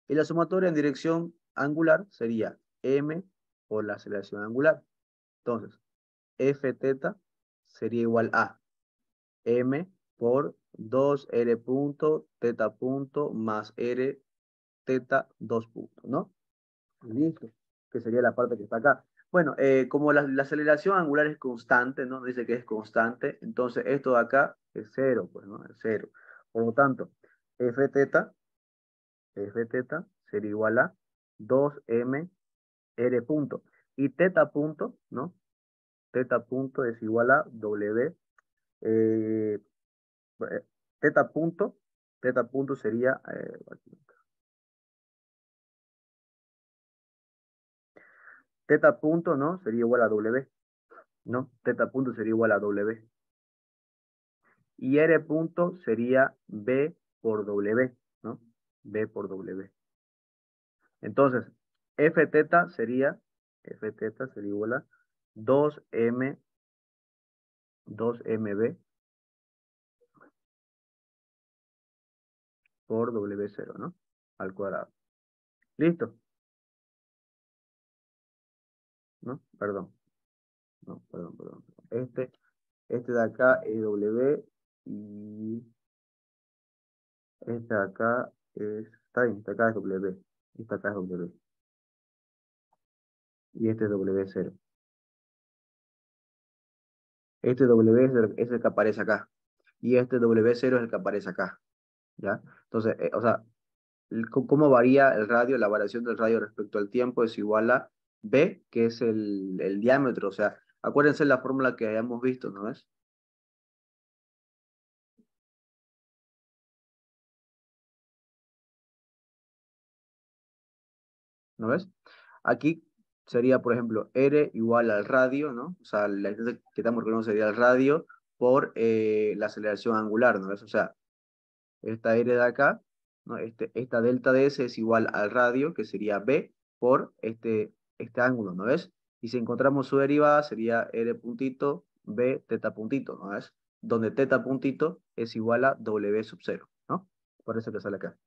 Y la sumatoria en dirección angular sería M por la aceleración angular. Entonces, F teta sería igual a M por 2R punto teta punto más R teta 2 puntos, ¿no? Listo, que sería la parte que está acá. Bueno, como la aceleración angular es constante, ¿no? Dice que es constante, entonces esto de acá es cero, pues, ¿no? Es cero. Por lo tanto, F teta sería igual a 2M R punto. Y teta punto, ¿no? Teta punto es igual a W. eh, eh, teta punto, teta punto sería, teta punto, ¿no? Sería igual a W, ¿no? Teta punto sería igual a W. Y R punto sería B por W, ¿no? B por W. Entonces, F teta sería igual a 2M, 2MB por W0, ¿no? Al cuadrado. ¿Listo? ¿No? Perdón. No, perdón. Este de acá es W y este de acá es, está bien, este de acá es W. Esta acá es W. Y este es W0. Este W es el que aparece acá. Y este W0 es el que aparece acá. ¿Ya? Entonces, o sea, cómo varía el radio, la variación del radio respecto al tiempo es igual a B, que es el diámetro. O sea, acuérdense la fórmula que hayamos visto, ¿no ves? ¿No ves? Aquí sería, por ejemplo, R igual al radio, ¿no? O sea, la distancia que estamos recorriendo sería el radio por la aceleración angular, ¿no ves? O sea, esta R de acá, ¿no? Esta delta de S es igual al radio, que sería B, por este ángulo, ¿no ves? Y si encontramos su derivada, sería R puntito, B, teta puntito, ¿no ves? Donde teta puntito es igual a W sub 0, ¿no? Por eso que sale acá.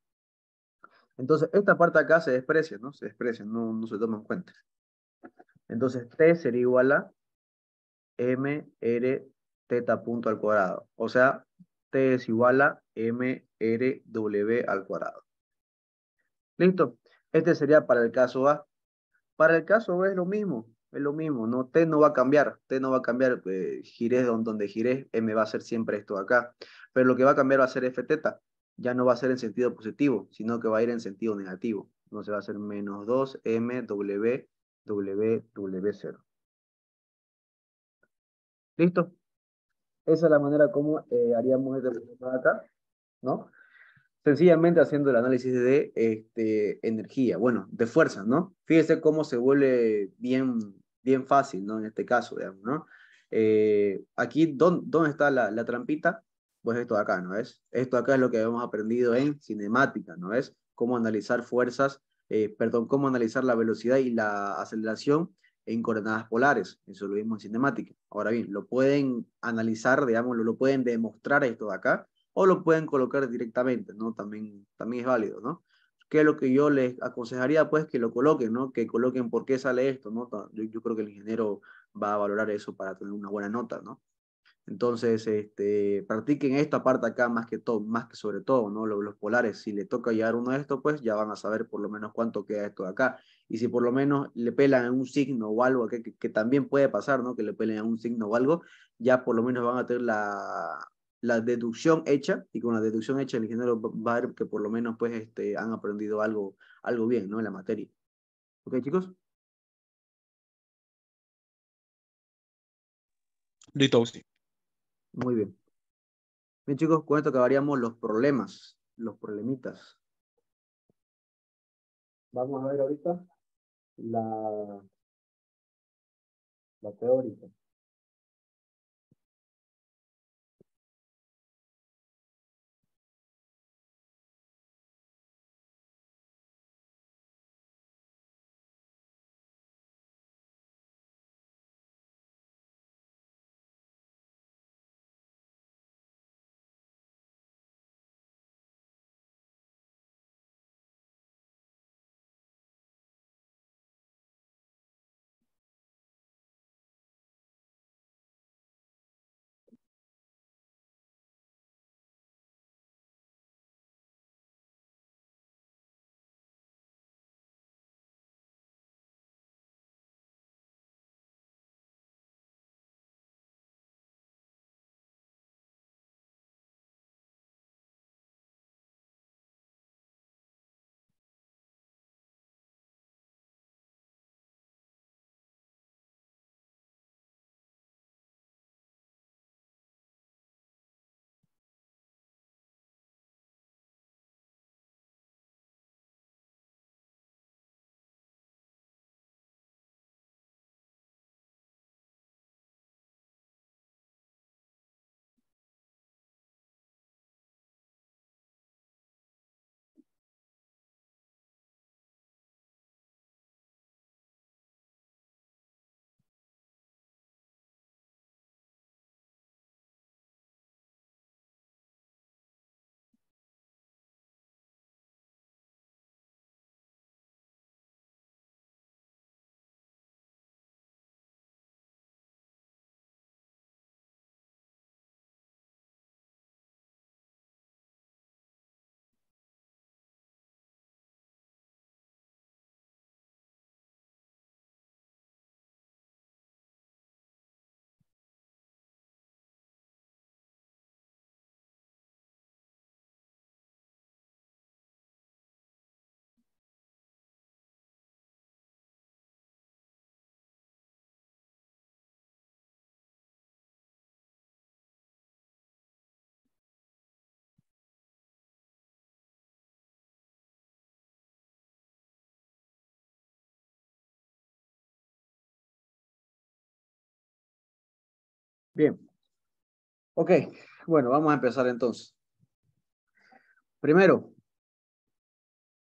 Entonces, esta parte acá se desprecia, ¿no? Se desprecia, no se toma en cuenta. Entonces, T sería igual a MR teta punto al cuadrado. O sea, T es igual a MRW al cuadrado. ¿Listo? Este sería para el caso A. Para el caso B es lo mismo, ¿no? T no va a cambiar, T no va a cambiar, giré donde giré, M va a ser siempre esto de acá. Pero lo que va a cambiar va a ser F teta. Ya no va a ser en sentido positivo, sino que va a ir en sentido negativo. Entonces va a ser menos 2 M W W 0. ¿Listo? Esa es la manera como haríamos este problema de acá, ¿no? Sencillamente haciendo el análisis de energía, bueno, de fuerza, ¿no? Fíjese cómo se vuelve bien fácil, ¿no? En este caso, digamos, ¿no? Aquí, ¿dónde está la trampita? Pues esto de acá, ¿no es? Esto de acá es lo que hemos aprendido en cinemática, ¿no es? Cómo analizar fuerzas, perdón, cómo analizar la velocidad y la aceleración en coordenadas polares. Eso lo vimos en cinemática. Ahora bien, lo pueden analizar, digamos, lo pueden demostrar esto de acá o lo pueden colocar directamente, ¿no? También es válido, ¿no? ¿Qué es lo que yo les aconsejaría? Pues que lo coloquen, ¿no? Que coloquen por qué sale esto, ¿no? Yo creo que el ingeniero va a valorar eso para tener una buena nota, ¿no? Entonces, practiquen esta parte acá más que todo, más que sobre todo, ¿no? Los polares, si le toca llevar uno de estos, pues ya van a saber por lo menos cuánto queda esto de acá. Y si por lo menos le pelan a un signo o algo, que también puede pasar, ¿no? Que le pelen a un signo o algo, ya por lo menos van a tener la deducción hecha, y con la deducción hecha el ingeniero va a ver que por lo menos, pues, han aprendido algo bien, ¿no? En la materia. ¿Ok, chicos? Listo, sí. Muy bien. Bien, chicos, con esto acabaríamos los problemas, los problemitas. Vamos a ver ahorita la, la teórica. Bien. Ok, bueno, vamos a empezar entonces. Primero,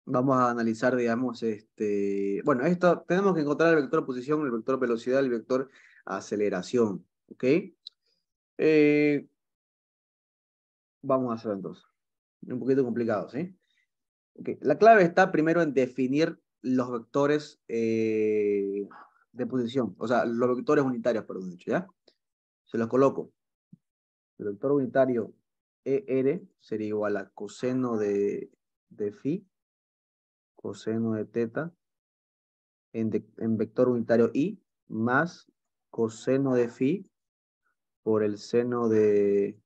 vamos a analizar, digamos, bueno, esto tenemos que encontrar el vector posición, el vector velocidad, el vector aceleración, ¿ok? Vamos a hacerlo entonces. Un poquito complicado, ¿sí? Okay. La clave está primero en definir los vectores de posición, o sea, los vectores unitarios, perdón, dicho, ¿ya? Se los coloco. El vector unitario ER sería igual a coseno de phi, coseno de teta, en vector unitario I, más coseno de phi por el seno de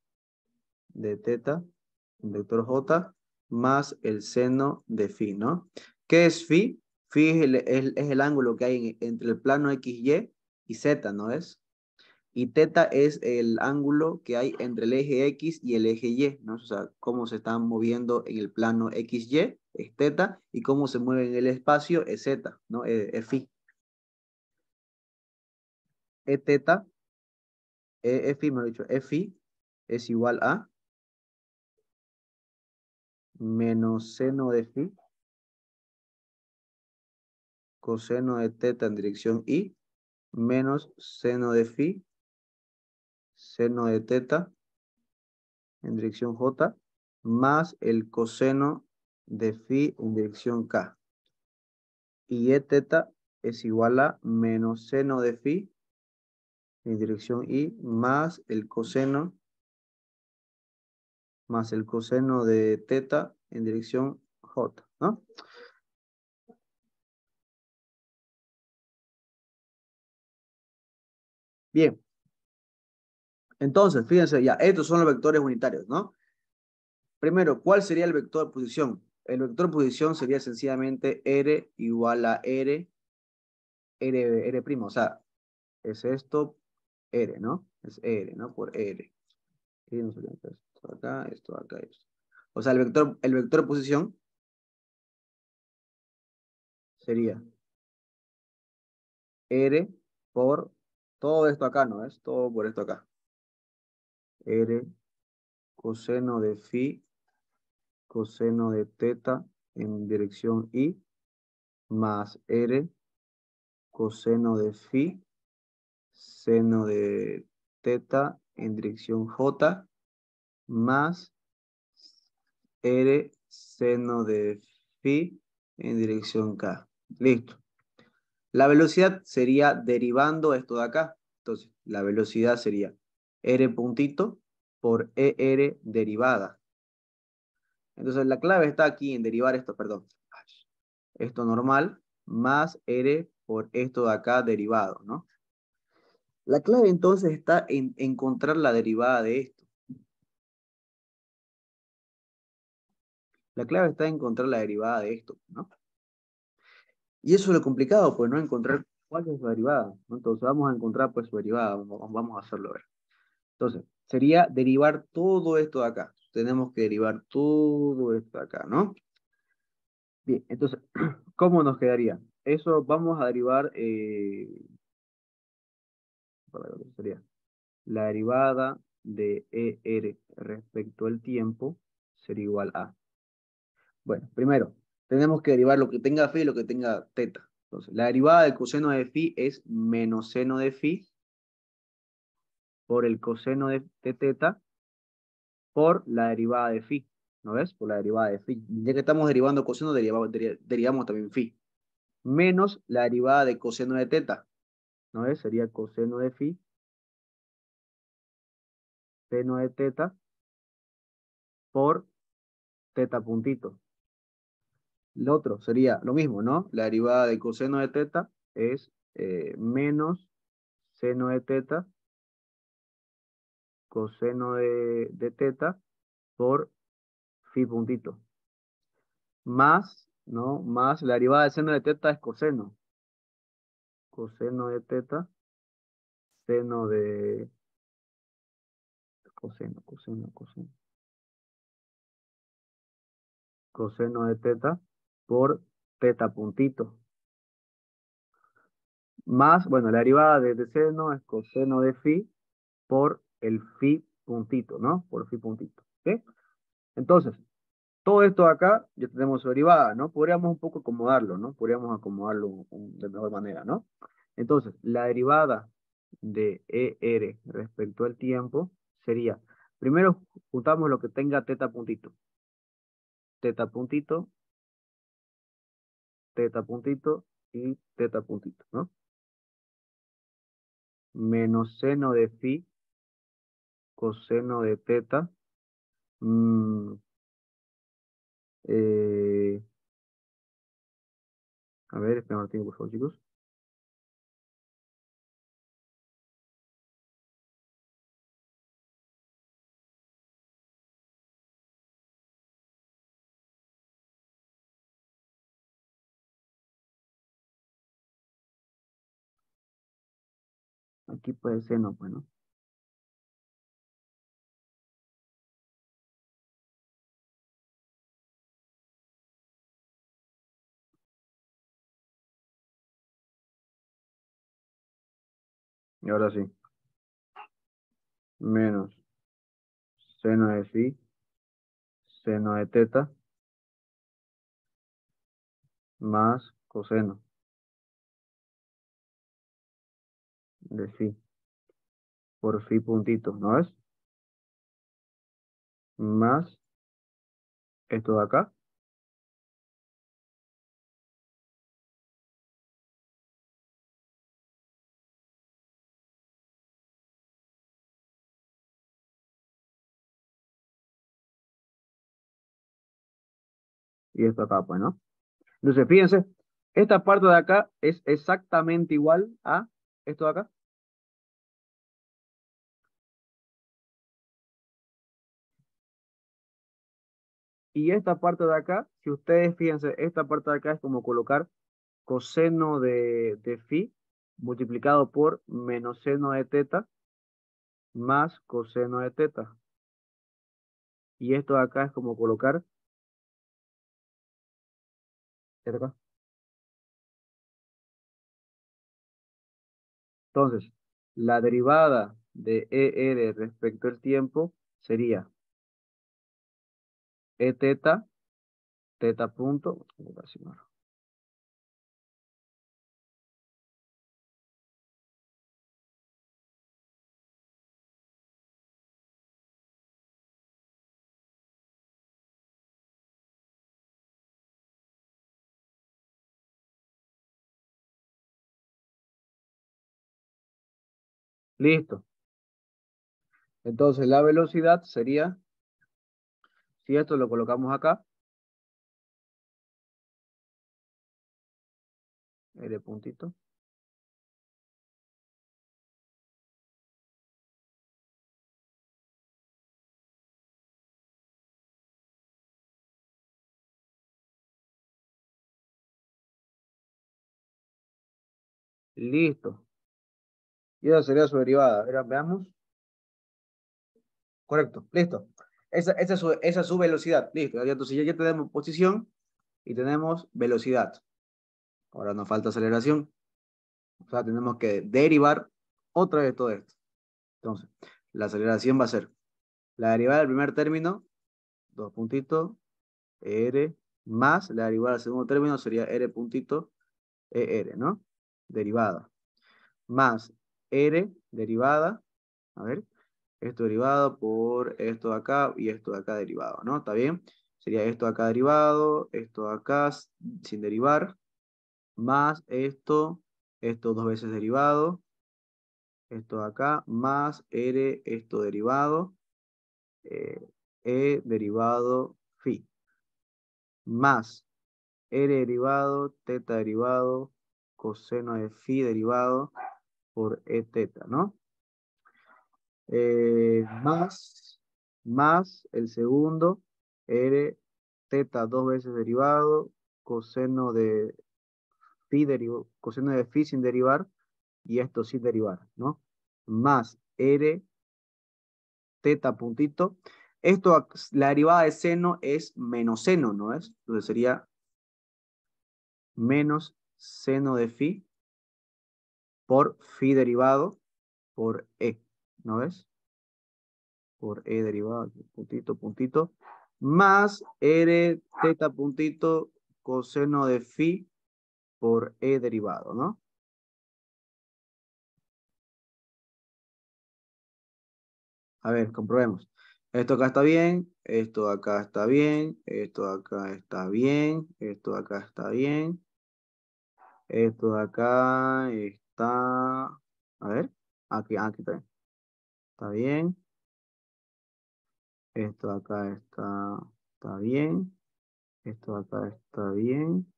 teta, en vector J, más el seno de phi, ¿no? ¿Qué es phi? Phi es el ángulo que hay entre el plano XY y Z, ¿no es? Y teta es el ángulo que hay entre el eje X y el eje Y, ¿no? O sea, cómo se están moviendo en el plano XY es teta y cómo se mueve en el espacio es Z, ¿no? Es phi. E teta, phi, me lo he dicho, phi es igual a menos seno de phi coseno de teta en dirección Y menos seno de phi, seno de teta en dirección J, más el coseno de phi en dirección K. Y E teta es igual a menos seno de phi en dirección Y más el coseno de teta en dirección J, ¿no? Bien. Entonces, fíjense ya, estos son los vectores unitarios, ¿no? Primero, ¿cuál sería el vector de posición? El vector de posición sería sencillamente R igual a R', o sea, es esto, R, ¿no? Es R, ¿no? Por R. Y nos orienta esto acá, esto acá, esto. O sea, el vector de posición sería R por todo esto acá, ¿no es? Todo por esto acá. R coseno de phi, coseno de teta en dirección Y, más R coseno de phi, seno de teta en dirección J, más R seno de phi en dirección K. Listo. La velocidad sería derivando esto de acá. Entonces, la velocidad sería R puntito por ER derivada. Entonces, la clave está aquí en derivar esto, perdón. Esto normal más R por esto de acá derivado, ¿no? La clave entonces está en encontrar la derivada de esto. La clave está en encontrar la derivada de esto, ¿no? Y eso es lo complicado, pues no encontrar cuál es su derivada, ¿no? Entonces vamos a encontrar pues su derivada, vamos a hacerlo ver. Entonces, sería derivar todo esto de acá. Tenemos que derivar todo esto de acá, ¿no? Bien, entonces, ¿cómo nos quedaría? Eso vamos a derivar, sería la derivada de ER respecto al tiempo sería igual a. Bueno, primero, tenemos que derivar lo que tenga phi y lo que tenga teta. Entonces, la derivada del coseno de phi es menos seno de phi por el coseno de teta por la derivada de phi. ¿No ves? Por la derivada de phi. Ya que estamos derivando coseno, derivamos también phi. Menos la derivada de coseno de teta. ¿No ves? Sería coseno de phi, seno de teta por teta puntito. Lo otro sería lo mismo, ¿no? La derivada de coseno de teta es menos seno de teta, coseno de teta por phi puntito. Más, ¿no? Más la derivada de seno de teta es coseno. Coseno de teta, seno de coseno de teta por teta puntito. Más, bueno, la derivada de seno es coseno de phi por el phi puntito, ¿no? Por phi puntito, ¿ok? Entonces, todo esto de acá ya tenemos su derivada, ¿no? Podríamos un poco acomodarlo, ¿no? Podríamos acomodarlo de mejor manera, ¿no? Entonces, la derivada de ER respecto al tiempo sería, primero juntamos lo que tenga teta puntito, teta puntito y teta puntito, ¿no? Menos seno de phi, coseno de teta, mm, eh, a ver, espera un ratito, por favor, chicos. Aquí puede seno, pues, ¿no? Y ahora sí, menos seno de phi, seno de teta, más coseno de phi, por phi puntito, ¿no es? Más esto de acá, y esto acá, pues, ¿no? Entonces, fíjense, esta parte de acá es exactamente igual a esto de acá. Y esta parte de acá, si ustedes fíjense, esta parte de acá es como colocar coseno de phi multiplicado por menos seno de teta más coseno de teta. Y esto de acá es como colocar esto acá. Entonces, la derivada de ER respecto al tiempo sería E teta, teta punto, listo. Entonces, la velocidad sería, si esto lo colocamos acá, R puntito, listo. Y esa sería su derivada. Ahora veamos. Correcto, listo. Esa es su velocidad. Listo. Entonces ya tenemos posición y tenemos velocidad. Ahora nos falta aceleración. O sea, tenemos que derivar otra vez todo esto. Entonces, la aceleración va a ser la derivada del primer término, dos puntitos, R, más la derivada del segundo término sería R puntito ER, ¿no? Derivada. Más R, derivada. A ver, esto derivado por esto de acá y esto de acá derivado, ¿no? ¿Está bien? Sería esto de acá derivado, esto de acá sin derivar, más esto dos veces derivado, esto de acá, más R, esto derivado, eh, E derivado phi, más R derivado, teta derivado, coseno de phi derivado por E teta, ¿no? Más el segundo, R teta dos veces derivado, coseno de phi sin derivar, y esto sin derivar, ¿no? Más R teta puntito. Esto, la derivada de seno es menos seno, ¿no es? Entonces sería menos seno de phi por phi derivado por E. ¿no ves? Por E derivada, puntito, puntito, más R teta puntito coseno de phi por E derivado, ¿no? A ver, comprobemos. Esto acá está bien, esto acá está bien, esto acá está bien, esto acá está bien, esto de acá está... A ver, aquí está bien. Está bien. Esto de acá está bien. Esto de acá está bien.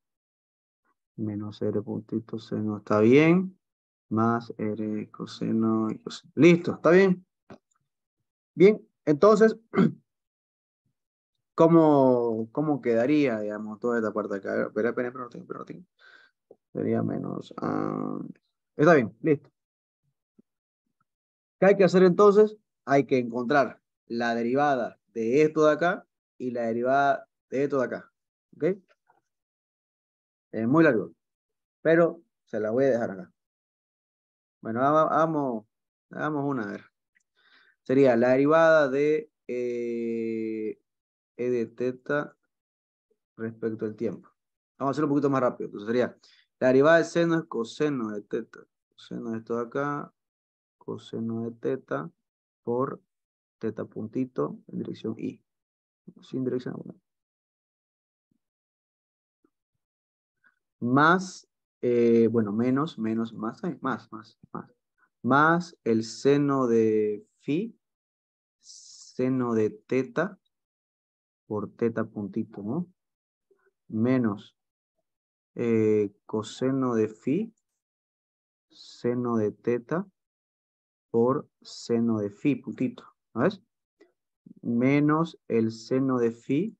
Menos R puntito seno está bien. Más R coseno y coseno. Listo, ¿está bien? Bien, entonces, ¿cómo quedaría, digamos, toda esta parte acá? A ver, espera, pero no tengo. Sería menos... está bien, listo. ¿Qué hay que hacer entonces? Hay que encontrar la derivada de esto de acá y la derivada de esto de acá. ¿Ok? Es muy largo, pero se la voy a dejar acá. Bueno, hagamos una, a ver. Sería la derivada de E de teta respecto al tiempo. Vamos a hacerlo un poquito más rápido. Entonces sería, la derivada de seno es coseno de teta. Coseno de esto de acá, coseno de teta por teta puntito en dirección I. Sin dirección alguna. Más, bueno, más el seno de phi, seno de teta por teta puntito, ¿no? Menos coseno de phi, seno de teta por seno de phi puntito, ¿no ves? Menos el seno de phi,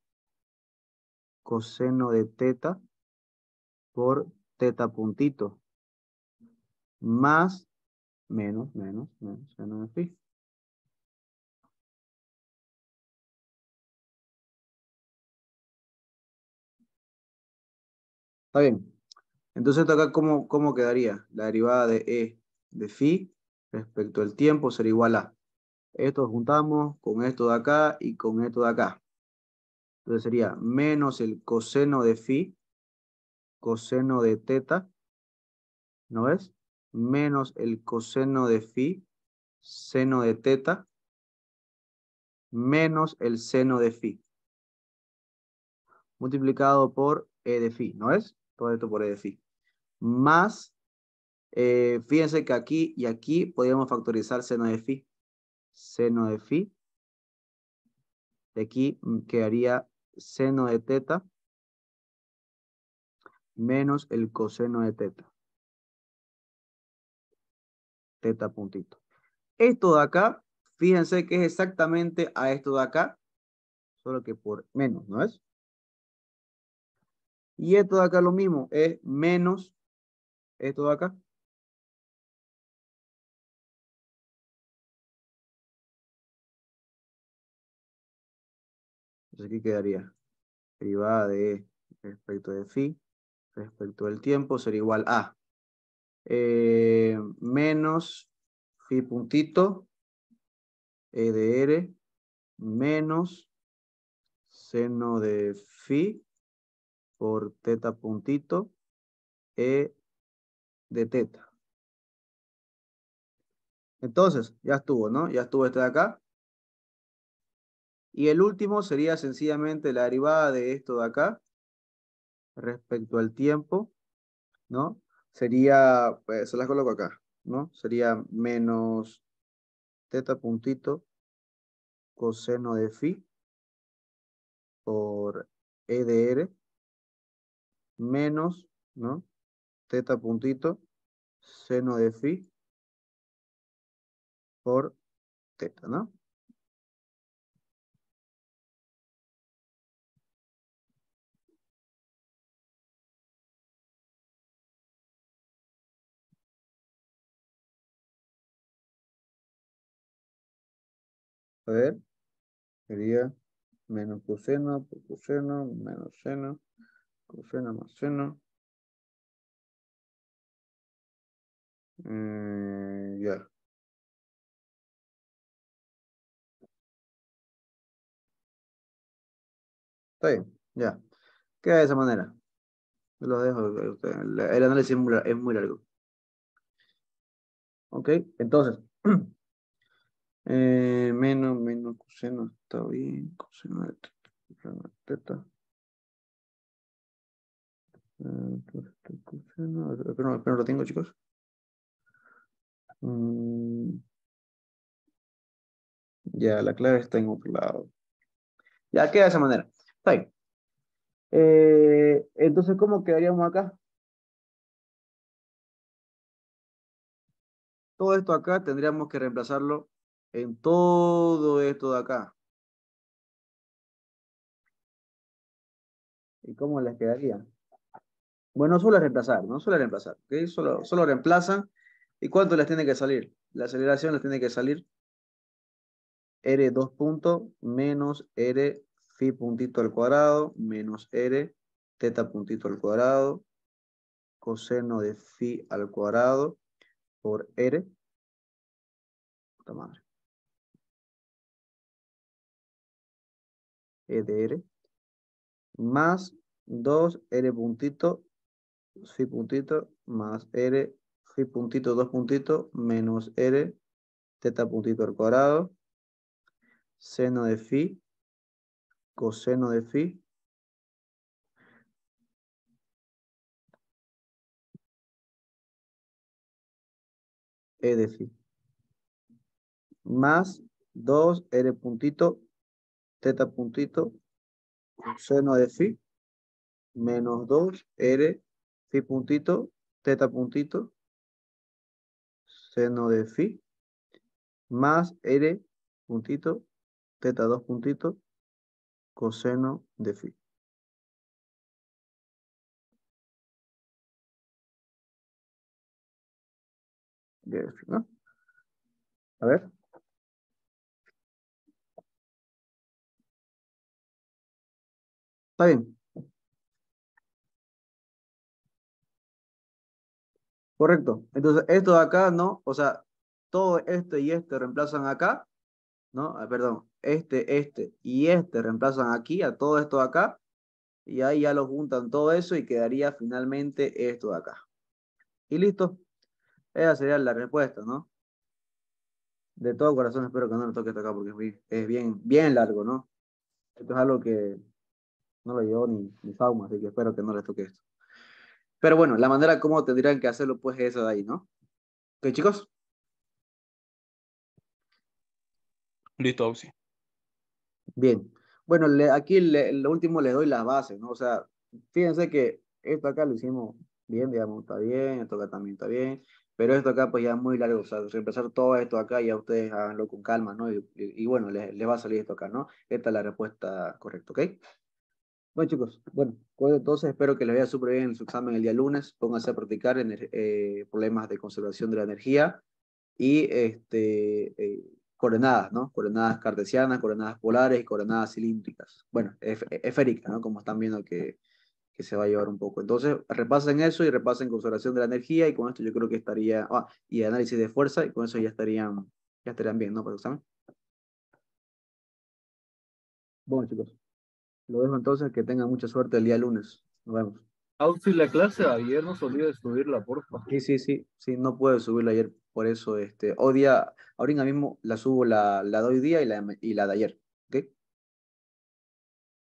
coseno de teta por teta puntito, más, menos, seno de phi. Está bien. Entonces, esto acá, ¿cómo quedaría? La derivada de E de phi respecto al tiempo será igual a esto juntamos con esto de acá y con esto de acá. Entonces sería menos el coseno de phi, coseno de teta, ¿no ves? Menos el coseno de phi, seno de teta, menos el seno de phi, multiplicado por E de phi, ¿no ves? Todo esto por E de phi. Más, fíjense que aquí y aquí podríamos factorizar seno de phi. Seno de phi. De aquí quedaría seno de teta menos el coseno de teta. Teta puntito. Esto de acá, fíjense que es exactamente a esto de acá, solo que por menos, ¿no es? Y esto de acá lo mismo, es menos esto de acá. Entonces aquí quedaría derivada de respecto de phi, respecto del tiempo, será igual a menos phi puntito, E de R, menos seno de phi por teta puntito, E de teta. Entonces, ya estuvo, ¿no? Ya estuvo este de acá. Y el último sería sencillamente la derivada de esto de acá respecto al tiempo, ¿no? Sería, pues se las coloco acá, ¿no? Sería menos teta puntito coseno de phi por E de R menos, ¿no? Teta puntito seno de phi por teta, ¿no? A ver, sería menos coseno por coseno menos seno, coseno más seno. Ya. Está bien, ya. Queda de esa manera. Yo lo dejo. El análisis es muy largo. Ok, entonces. Menos coseno está bien. Coseno de teta. Coseno, pero no lo tengo, chicos. Ya, la clave está en otro lado. Ya queda de esa manera. Está bien. Entonces, ¿cómo quedaríamos acá? Todo esto acá tendríamos que reemplazarlo en todo esto de acá. ¿Y cómo les quedaría? Bueno, suele reemplazar, ¿no? Suele reemplazar, ¿ok? Solo reemplazan. ¿Y cuánto les tiene que salir? La aceleración les tiene que salir R 2 puntos menos R phi puntito al cuadrado menos R teta puntito al cuadrado coseno de phi al cuadrado por R. Puta madre. E de R más 2 R puntito phi puntito más R phi puntito 2 puntitos menos R teta puntito al cuadrado seno de phi coseno de phi E de phi más 2 R puntito teta puntito seno de phi menos 2 R phi puntito teta puntito seno de phi más R puntito teta 2 puntito coseno de phi. ¿No? A ver. Está bien. Correcto. Entonces, esto de acá, ¿no? O sea, todo este y este reemplazan acá, ¿no? Perdón, este y este reemplazan aquí, a todo esto de acá, y ahí ya lo juntan todo eso y quedaría finalmente esto de acá. Y listo. Esa sería la respuesta, ¿no? De todo corazón espero que no le toque esto acá porque es bien, bien largo, ¿no? Esto es algo que no lo llevó ni Fauma, así que espero que no les toque esto. Pero bueno, la manera como tendrían que hacerlo, pues es esa de ahí, ¿no? Ok, chicos. Listo, Auxi. Bien. Bueno, aquí lo último le doy las bases, ¿no? O sea, fíjense que esto acá lo hicimos bien, digamos, está bien, esto acá también está bien, pero esto acá pues ya es muy largo, o sea, reemplazar todo esto acá ya ustedes háganlo con calma, ¿no? Y bueno, les va a salir esto acá, ¿no? Esta es la respuesta correcta, ¿ok? Bueno, chicos, bueno, pues entonces espero que les vaya súper bien en su examen el día lunes. Pónganse a practicar en problemas de conservación de la energía y coordenadas, ¿no? Coordenadas cartesianas, coordenadas polares y coordenadas cilíndricas. Bueno, esféricas, ¿no? Como están viendo que se va a llevar un poco. Entonces, repasen eso y repasen conservación de la energía y con esto yo creo que estaría, y análisis de fuerza y con eso ya estarían bien, ¿no? Para el examen. Bueno, chicos. Lo dejo entonces, que tengan mucha suerte el día lunes. Nos vemos. Auxi, la clase de ayer no se olvide de subirla, porfa. Sí, no puedo subirla ayer, por eso, ahorita mismo la subo la de hoy día y la de ayer, ¿ok?